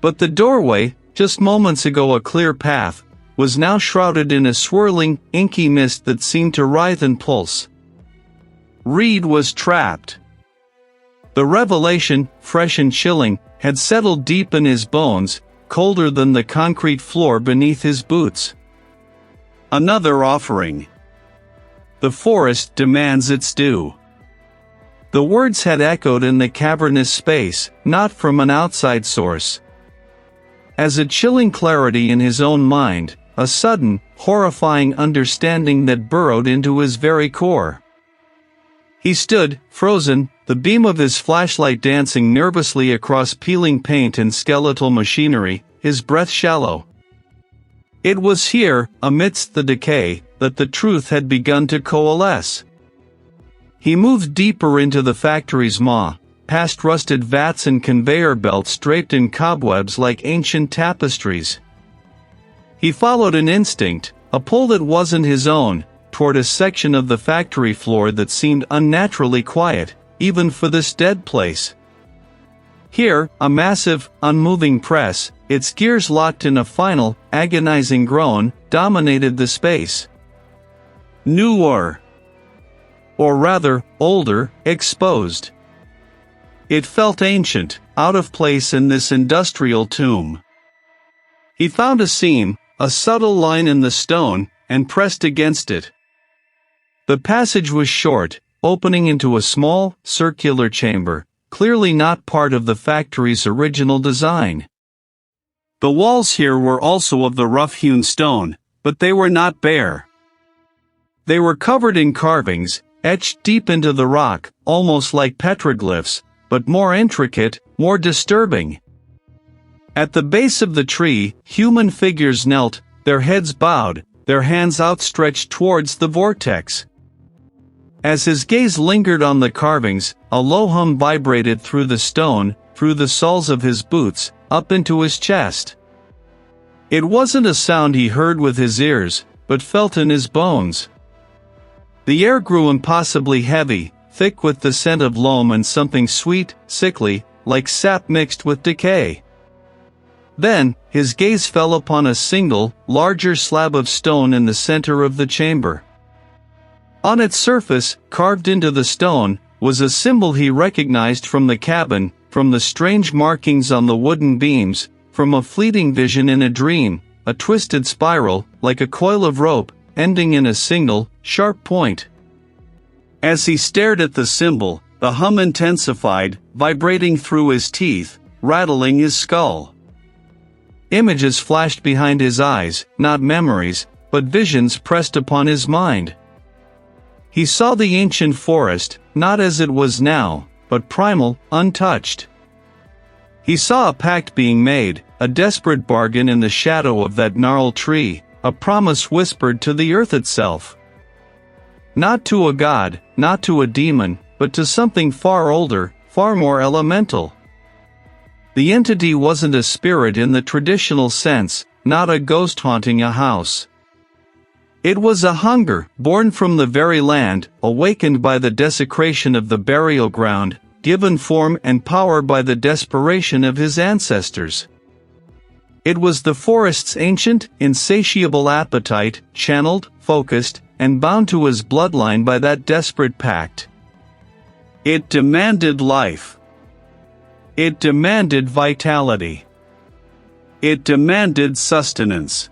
But the doorway, just moments ago a clear path, was now shrouded in a swirling, inky mist that seemed to writhe and pulse. Reid was trapped. The revelation, fresh and chilling, had settled deep in his bones, colder than the concrete floor beneath his boots. Another offering. The forest demands its due. The words had echoed in the cavernous space, not from an outside source. As a chilling clarity in his own mind, a sudden, horrifying understanding that burrowed into his very core. He stood, frozen, the beam of his flashlight dancing nervously across peeling paint and skeletal machinery, his breath shallow. It was here, amidst the decay, that the truth had begun to coalesce. He moved deeper into the factory's maw, past rusted vats and conveyor belts draped in cobwebs like ancient tapestries. He followed an instinct, a pull that wasn't his own, toward a section of the factory floor that seemed unnaturally quiet, even for this dead place. Here, a massive, unmoving press, its gears locked in a final, agonizing groan, dominated the space. Newer. Or rather, older, exposed. It felt ancient, out of place in this industrial tomb. He found a seam, a subtle line in the stone, and pressed against it. The passage was short, opening into a small, circular chamber, clearly not part of the factory's original design. The walls here were also of the rough-hewn stone, but they were not bare. They were covered in carvings, etched deep into the rock, almost like petroglyphs, but more intricate, more disturbing. At the base of the tree, human figures knelt, their heads bowed, their hands outstretched towards the vortex. As his gaze lingered on the carvings, a low hum vibrated through the stone, through the soles of his boots, up into his chest. It wasn't a sound he heard with his ears, but felt in his bones. The air grew impossibly heavy, thick with the scent of loam and something sweet, sickly, like sap mixed with decay. Then, his gaze fell upon a single, larger slab of stone in the center of the chamber. On its surface, carved into the stone, was a symbol he recognized from the cabin, from the strange markings on the wooden beams, from a fleeting vision in a dream, a twisted spiral, like a coil of rope, ending in a single, sharp point. As he stared at the symbol, the hum intensified, vibrating through his teeth, rattling his skull. Images flashed behind his eyes, not memories, but visions pressed upon his mind. He saw the ancient forest, not as it was now, but primal, untouched. He saw a pact being made, a desperate bargain in the shadow of that gnarled tree, a promise whispered to the earth itself. Not to a god, not to a demon, but to something far older, far more elemental. The entity wasn't a spirit in the traditional sense, not a ghost haunting a house. It was a hunger, born from the very land, awakened by the desecration of the burial ground, given form and power by the desperation of his ancestors. It was the forest's ancient, insatiable appetite, channeled, focused, and bound to his bloodline by that desperate pact. It demanded life. It demanded vitality. It demanded sustenance.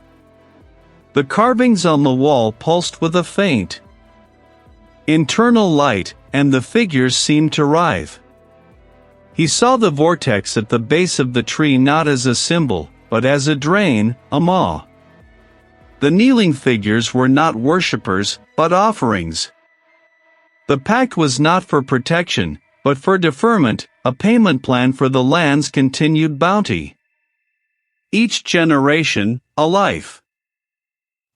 The carvings on the wall pulsed with a faint internal light, and the figures seemed to writhe. He saw the vortex at the base of the tree not as a symbol, but as a drain, a maw. The kneeling figures were not worshippers, but offerings. The pact was not for protection, but for deferment, a payment plan for the land's continued bounty. Each generation, a life.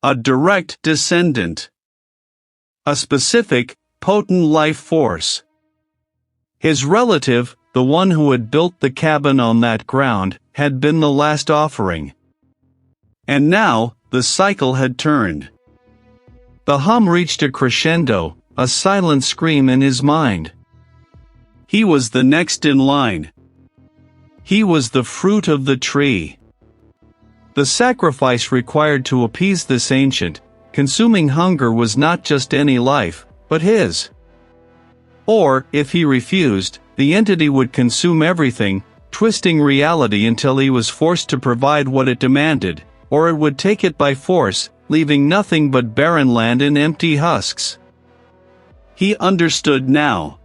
A direct descendant. A specific, potent life force. His relative, the one who had built the cabin on that ground, had been the last offering. And now, the cycle had turned. The hum reached a crescendo, a silent scream in his mind. He was the next in line. He was the fruit of the tree. The sacrifice required to appease this ancient, consuming hunger was not just any life, but his. Or, if he refused, the entity would consume everything, twisting reality until he was forced to provide what it demanded, or it would take it by force, leaving nothing but barren land and empty husks. He understood now.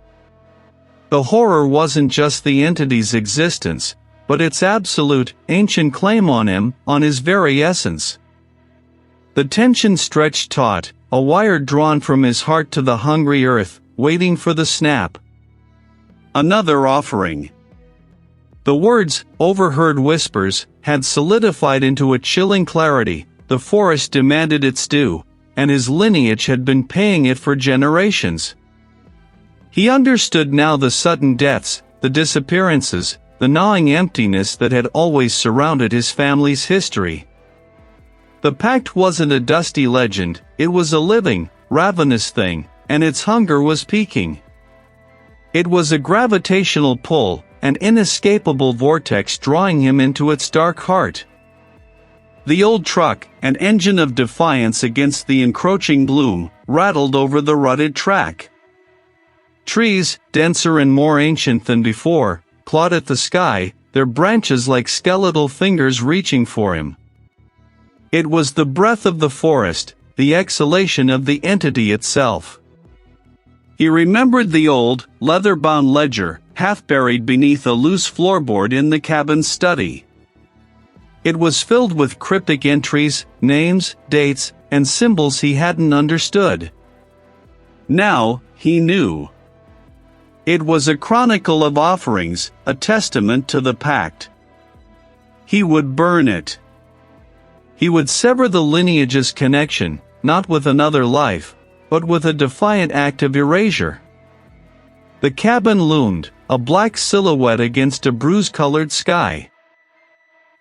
The horror wasn't just the entity's existence, but its absolute, ancient claim on him, on his very essence. The tension stretched taut, a wire drawn from his heart to the hungry earth, waiting for the snap. Another offering. The words, overheard whispers, had solidified into a chilling clarity. The forest demanded its due, and his lineage had been paying it for generations. He understood now the sudden deaths, the disappearances, the gnawing emptiness that had always surrounded his family's history. The pact wasn't a dusty legend, it was a living, ravenous thing, and its hunger was peaking. It was a gravitational pull, an inescapable vortex drawing him into its dark heart. The old truck, an engine of defiance against the encroaching gloom, rattled over the rutted track. Trees, denser and more ancient than before, clawed at the sky, their branches like skeletal fingers reaching for him. It was the breath of the forest, the exhalation of the entity itself. He remembered the old, leather-bound ledger, half buried beneath a loose floorboard in the cabin's study. It was filled with cryptic entries, names, dates, and symbols he hadn't understood. Now, he knew. It was a chronicle of offerings, a testament to the pact. He would burn it. He would sever the lineage's connection, not with another life, but with a defiant act of erasure. The cabin loomed, a black silhouette against a bruise-colored sky.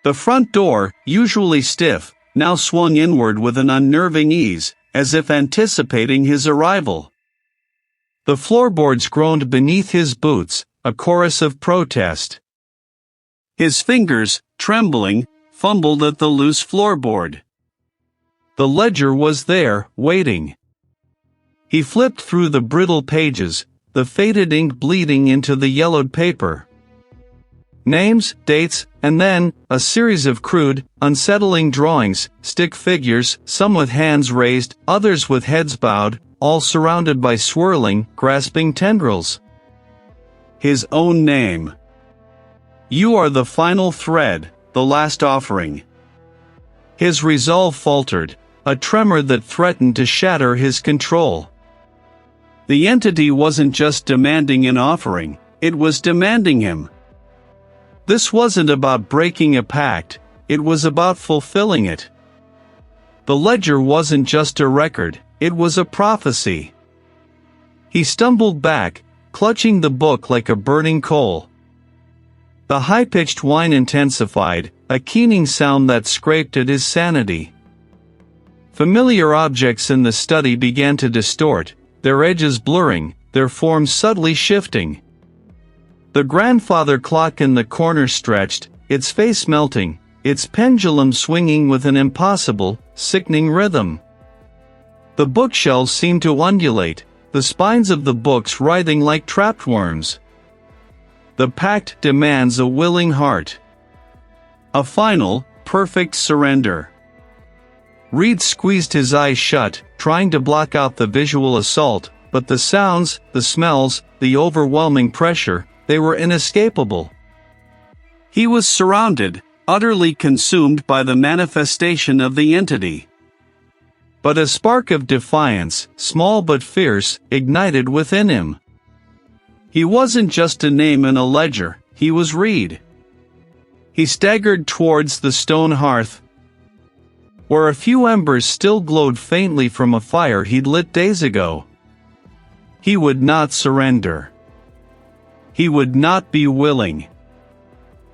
The front door, usually stiff, now swung inward with an unnerving ease, as if anticipating his arrival. The floorboards groaned beneath his boots, a chorus of protest. His fingers, trembling, fumbled at the loose floorboard. The ledger was there, waiting. He flipped through the brittle pages, the faded ink bleeding into the yellowed paper. Names, dates, and then, a series of crude, unsettling drawings, stick figures, some with hands raised, others with heads bowed, all surrounded by swirling, grasping tendrils. His own name. "You are the final thread, the last offering." His resolve faltered, a tremor that threatened to shatter his control. The entity wasn't just demanding an offering, it was demanding him. This wasn't about breaking a pact, it was about fulfilling it. The ledger wasn't just a record, it was a prophecy. He stumbled back, clutching the book like a burning coal. The high-pitched whine intensified, a keening sound that scraped at his sanity. Familiar objects in the study began to distort, their edges blurring, their forms subtly shifting. The grandfather clock in the corner stretched, its face melting, its pendulum swinging with an impossible, sickening rhythm. The bookshelves seemed to undulate, the spines of the books writhing like trapped worms. The pact demands a willing heart. A final, perfect surrender. Reid squeezed his eyes shut, trying to block out the visual assault, but the sounds, the smells, the overwhelming pressure, they were inescapable. He was surrounded, utterly consumed by the manifestation of the entity. But a spark of defiance, small but fierce, ignited within him. He wasn't just a name in a ledger, he was Reid. He staggered towards the stone hearth, where a few embers still glowed faintly from a fire he'd lit days ago. He would not surrender. He would not be willing.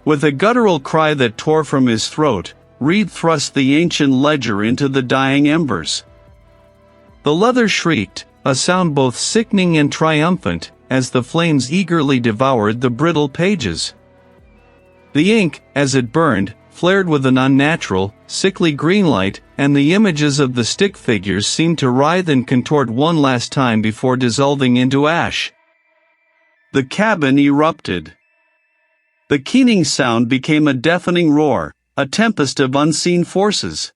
With a guttural cry that tore from his throat, Reid thrust the ancient ledger into the dying embers. The leather shrieked, a sound both sickening and triumphant, as the flames eagerly devoured the brittle pages. The ink, as it burned, flared with an unnatural, sickly green light, and the images of the stick figures seemed to writhe and contort one last time before dissolving into ash. The cabin erupted. The keening sound became a deafening roar, a tempest of unseen forces.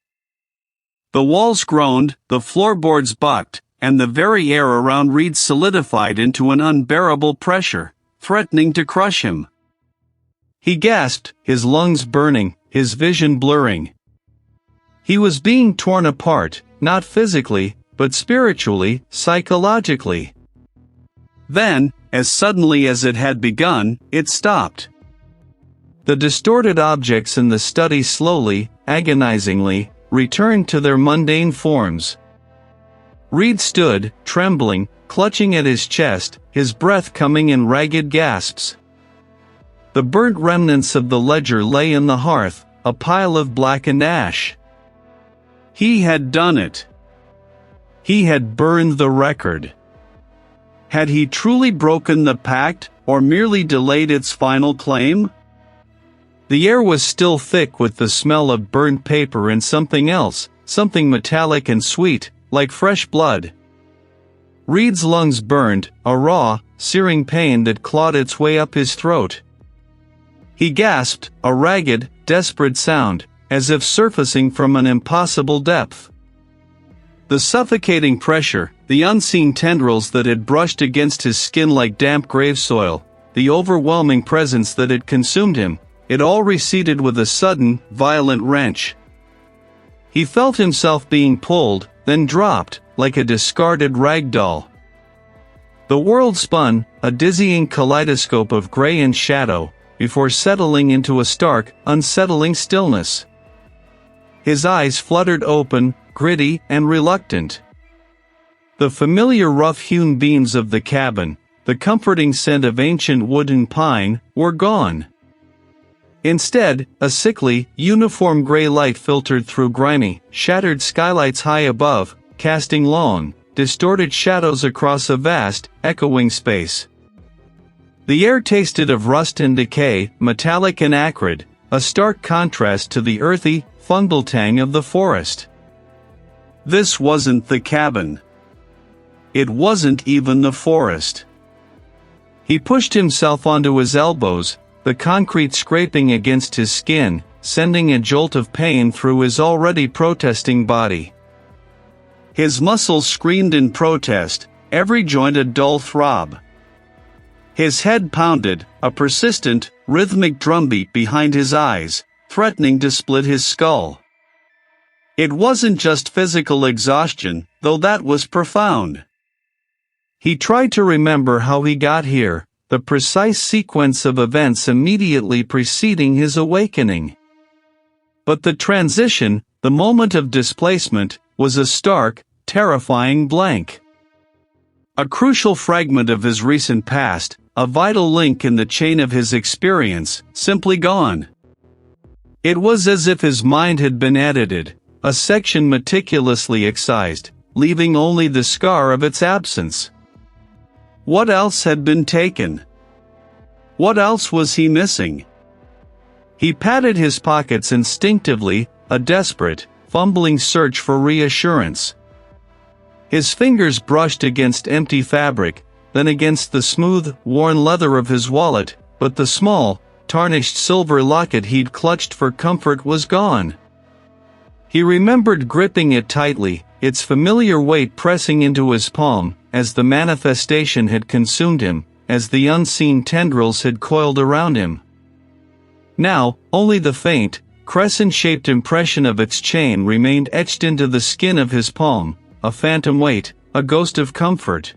The walls groaned, the floorboards bucked, and the very air around Reid solidified into an unbearable pressure, threatening to crush him. He gasped, his lungs burning, his vision blurring. He was being torn apart, not physically, but spiritually, psychologically. Then, as suddenly as it had begun, it stopped. The distorted objects in the study slowly, agonizingly, returned to their mundane forms. Reid stood, trembling, clutching at his chest, his breath coming in ragged gasps. The burnt remnants of the ledger lay in the hearth, a pile of blackened ash. He had done it. He had burned the record. Had he truly broken the pact, or merely delayed its final claim? The air was still thick with the smell of burnt paper and something else, something metallic and sweet, like fresh blood. Reid's lungs burned, a raw, searing pain that clawed its way up his throat. He gasped, a ragged, desperate sound, as if surfacing from an impossible depth. The suffocating pressure, the unseen tendrils that had brushed against his skin like damp grave soil, the overwhelming presence that had consumed him, it all receded with a sudden, violent wrench. He felt himself being pulled, then dropped, like a discarded rag doll. The world spun, a dizzying kaleidoscope of gray and shadow, before settling into a stark, unsettling stillness. His eyes fluttered open, gritty, and reluctant. The familiar rough-hewn beams of the cabin, the comforting scent of ancient wood and pine, were gone. Instead, a sickly, uniform gray light filtered through grimy, shattered skylights high above, casting long, distorted shadows across a vast, echoing space. The air tasted of rust and decay, metallic and acrid, a stark contrast to the earthy, fungal tang of the forest. This wasn't the cabin. It wasn't even the forest. He pushed himself onto his elbows, the concrete scraping against his skin, sending a jolt of pain through his already protesting body. His muscles screamed in protest, every joint a dull throb. His head pounded, a persistent, rhythmic drumbeat behind his eyes, threatening to split his skull. It wasn't just physical exhaustion, though that was profound. He tried to remember how he got here, the precise sequence of events immediately preceding his awakening. But the transition, the moment of displacement, was a stark, terrifying blank. A crucial fragment of his recent past, a vital link in the chain of his experience, simply gone. It was as if his mind had been edited, a section meticulously excised, leaving only the scar of its absence. What else had been taken? What else was he missing? He patted his pockets instinctively, a desperate, fumbling search for reassurance. His fingers brushed against empty fabric, then against the smooth, worn leather of his wallet, but the small, tarnished silver locket he'd clutched for comfort was gone. He remembered gripping it tightly, its familiar weight pressing into his palm, as the manifestation had consumed him, as the unseen tendrils had coiled around him. Now, only the faint, crescent-shaped impression of its chain remained etched into the skin of his palm, a phantom weight, a ghost of comfort.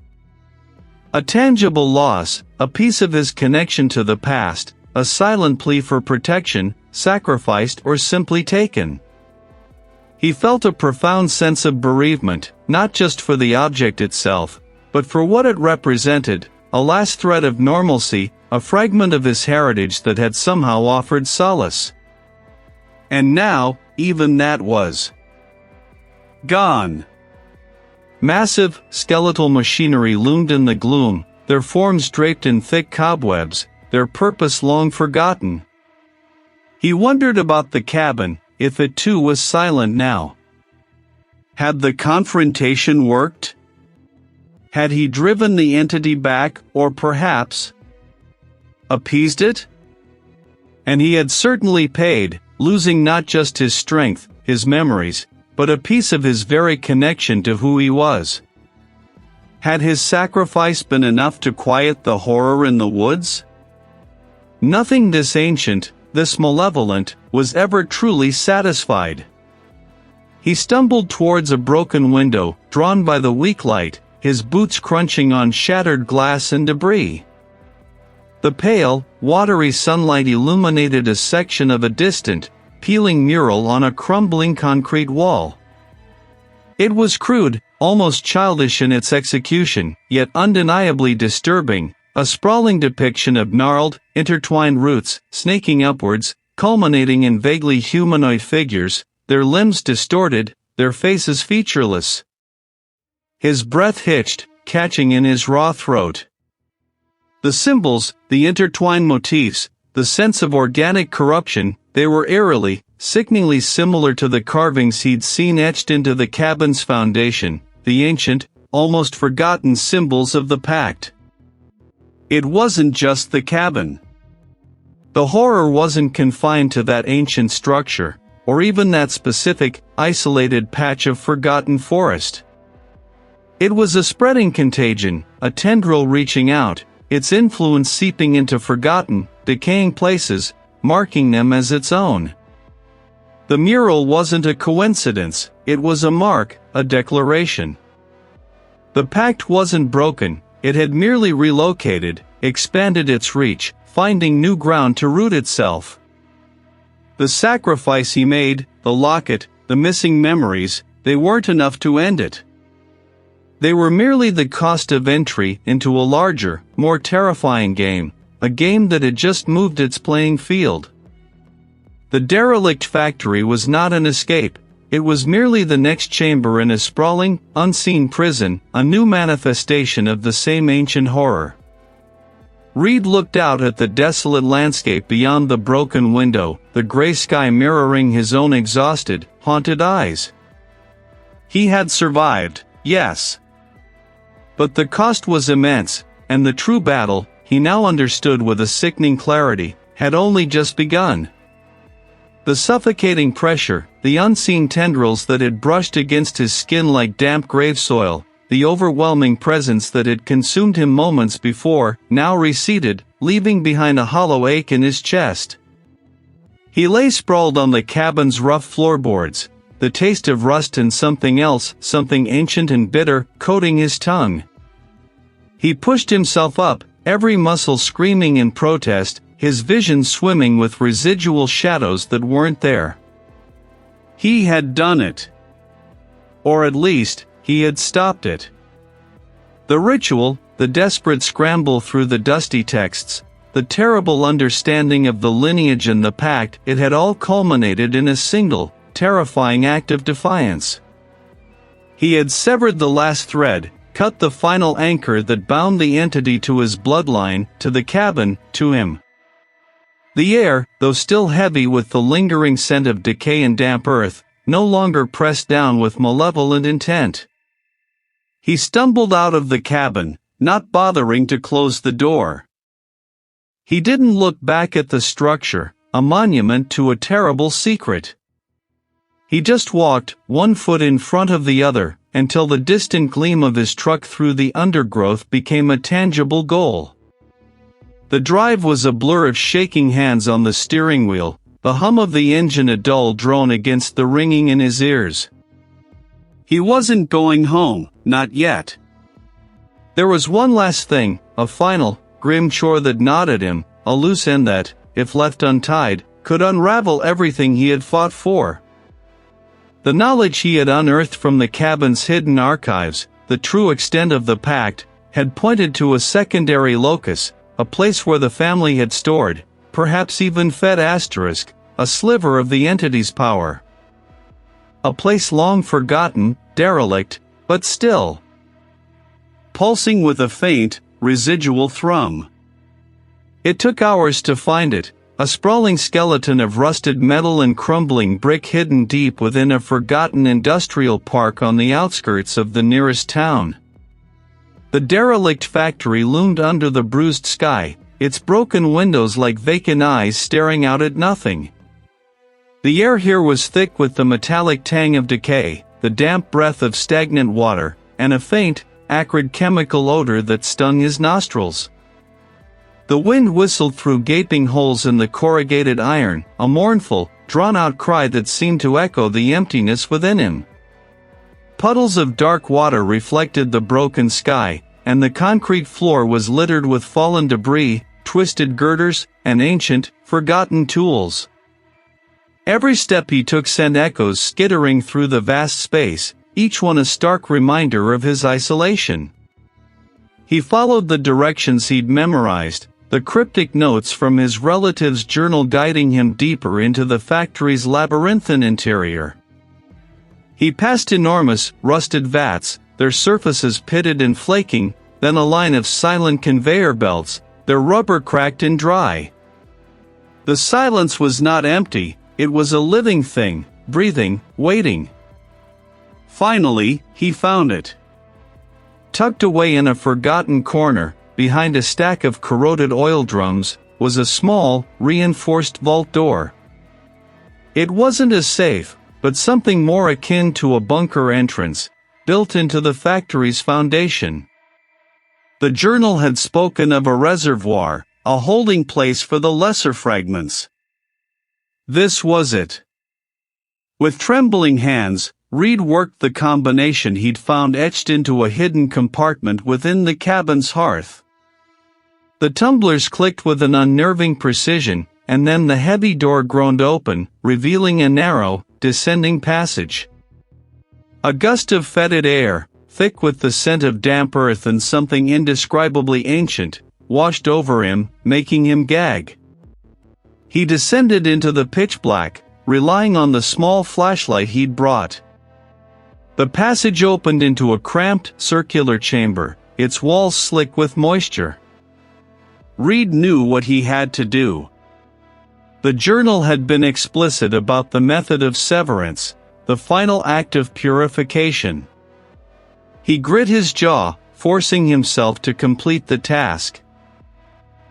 A tangible loss, a piece of his connection to the past, a silent plea for protection, sacrificed or simply taken. He felt a profound sense of bereavement, not just for the object itself, but for what it represented, a last thread of normalcy, a fragment of his heritage that had somehow offered solace. And now, even that was gone. Massive, skeletal machinery loomed in the gloom, their forms draped in thick cobwebs, their purpose long forgotten. He wondered about the cabin, if it too was silent now. Had the confrontation worked? Had he driven the entity back, or perhaps appeased it? And he had certainly paid, losing not just his strength, his memories, but a piece of his very connection to who he was. Had his sacrifice been enough to quiet the horror in the woods? Nothing this ancient, this malevolent, was ever truly satisfied. He stumbled towards a broken window, drawn by the weak light, his boots crunching on shattered glass and debris. The pale, watery sunlight illuminated a section of a distant, peeling mural on a crumbling concrete wall. It was crude, almost childish in its execution, yet undeniably disturbing, a sprawling depiction of gnarled, intertwined roots, snaking upwards, culminating in vaguely humanoid figures, their limbs distorted, their faces featureless. His breath hitched, catching in his raw throat. The symbols, the intertwined motifs, the sense of organic corruption, they were eerily, sickeningly similar to the carvings he'd seen etched into the cabin's foundation, the ancient, almost forgotten symbols of the pact. It wasn't just the cabin. The horror wasn't confined to that ancient structure, or even that specific, isolated patch of forgotten forest. It was a spreading contagion, a tendril reaching out, its influence seeping into forgotten, decaying places, marking them as its own. The mural wasn't a coincidence, it was a mark, a declaration. The pact wasn't broken, it had merely relocated, expanded its reach, finding new ground to root itself. The sacrifice he made, the locket, the missing memories, they weren't enough to end it. They were merely the cost of entry into a larger, more terrifying game, a game that had just moved its playing field. The derelict factory was not an escape, it was merely the next chamber in a sprawling, unseen prison, a new manifestation of the same ancient horror. Reid looked out at the desolate landscape beyond the broken window, the gray sky mirroring his own exhausted, haunted eyes. He had survived, yes. But the cost was immense, and the true battle, he now understood with a sickening clarity, had only just begun. The suffocating pressure, the unseen tendrils that had brushed against his skin like damp grave soil, the overwhelming presence that had consumed him moments before, now receded, leaving behind a hollow ache in his chest. He lay sprawled on the cabin's rough floorboards, the taste of rust and something else, something ancient and bitter, coating his tongue. He pushed himself up, every muscle screaming in protest, his vision swimming with residual shadows that weren't there. He had done it. Or at least, he had stopped it. The ritual, the desperate scramble through the dusty texts, the terrible understanding of the lineage and the pact, it had all culminated in a single, terrifying act of defiance. He had severed the last thread, cut the final anchor that bound the entity to his bloodline, to the cabin, to him. The air, though still heavy with the lingering scent of decay and damp earth, no longer pressed down with malevolent intent. He stumbled out of the cabin, not bothering to close the door. He didn't look back at the structure, a monument to a terrible secret. He just walked, one foot in front of the other, until the distant gleam of his truck through the undergrowth became a tangible goal. The drive was a blur of shaking hands on the steering wheel, the hum of the engine a dull drone against the ringing in his ears. He wasn't going home, not yet. There was one last thing, a final, grim chore that gnawed at him, a loose end that, if left untied, could unravel everything he had fought for. The knowledge he had unearthed from the cabin's hidden archives, the true extent of the pact, had pointed to a secondary locus, a place where the family had stored, perhaps even fed a sliver of the entity's power. A place long forgotten, derelict, but still pulsing with a faint, residual thrum. It took hours to find it, a sprawling skeleton of rusted metal and crumbling brick hidden deep within a forgotten industrial park on the outskirts of the nearest town. The derelict factory loomed under the bruised sky, its broken windows like vacant eyes staring out at nothing. The air here was thick with the metallic tang of decay, the damp breath of stagnant water, and a faint, acrid chemical odor that stung his nostrils. The wind whistled through gaping holes in the corrugated iron, a mournful, drawn-out cry that seemed to echo the emptiness within him. Puddles of dark water reflected the broken sky, and the concrete floor was littered with fallen debris, twisted girders, and ancient, forgotten tools. Every step he took sent echoes skittering through the vast space, each one a stark reminder of his isolation. He followed the directions he'd memorized, the cryptic notes from his relative's journal guiding him deeper into the factory's labyrinthine interior. He passed enormous, rusted vats, their surfaces pitted and flaking, then a line of silent conveyor belts, their rubber cracked and dry. The silence was not empty, it was a living thing, breathing, waiting. Finally, he found it. Tucked away in a forgotten corner, behind a stack of corroded oil drums, was a small, reinforced vault door. It wasn't as safe, but something more akin to a bunker entrance, built into the factory's foundation. The journal had spoken of a reservoir, a holding place for the lesser fragments. This was it. With trembling hands, Reid worked the combination he'd found etched into a hidden compartment within the cabin's hearth. The tumblers clicked with an unnerving precision, and then the heavy door groaned open, revealing a narrow, descending passage. A gust of fetid air, thick with the scent of damp earth and something indescribably ancient, washed over him, making him gag. He descended into the pitch black, relying on the small flashlight he'd brought. The passage opened into a cramped, circular chamber, its walls slick with moisture. Reid knew what he had to do. The journal had been explicit about the method of severance, the final act of purification. He grit his jaw, forcing himself to complete the task.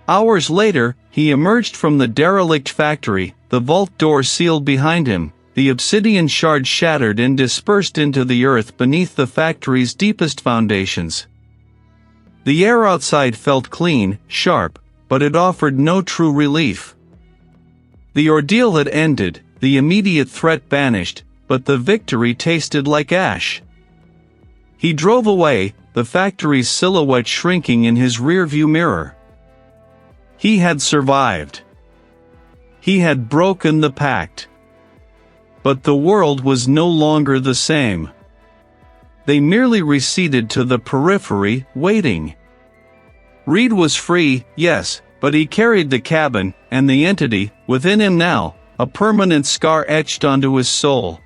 Hours later, he emerged from the derelict factory, the vault door sealed behind him, the obsidian shards shattered and dispersed into the earth beneath the factory's deepest foundations. The air outside felt clean, sharp, but it offered no true relief. The ordeal had ended, the immediate threat vanished, but the victory tasted like ash. He drove away, the factory's silhouette shrinking in his rearview mirror. He had survived. He had broken the pact. But the world was no longer the same. They merely receded to the periphery, waiting. Reid was free, yes, but he carried the cabin, and the entity, within him now, a permanent scar etched onto his soul.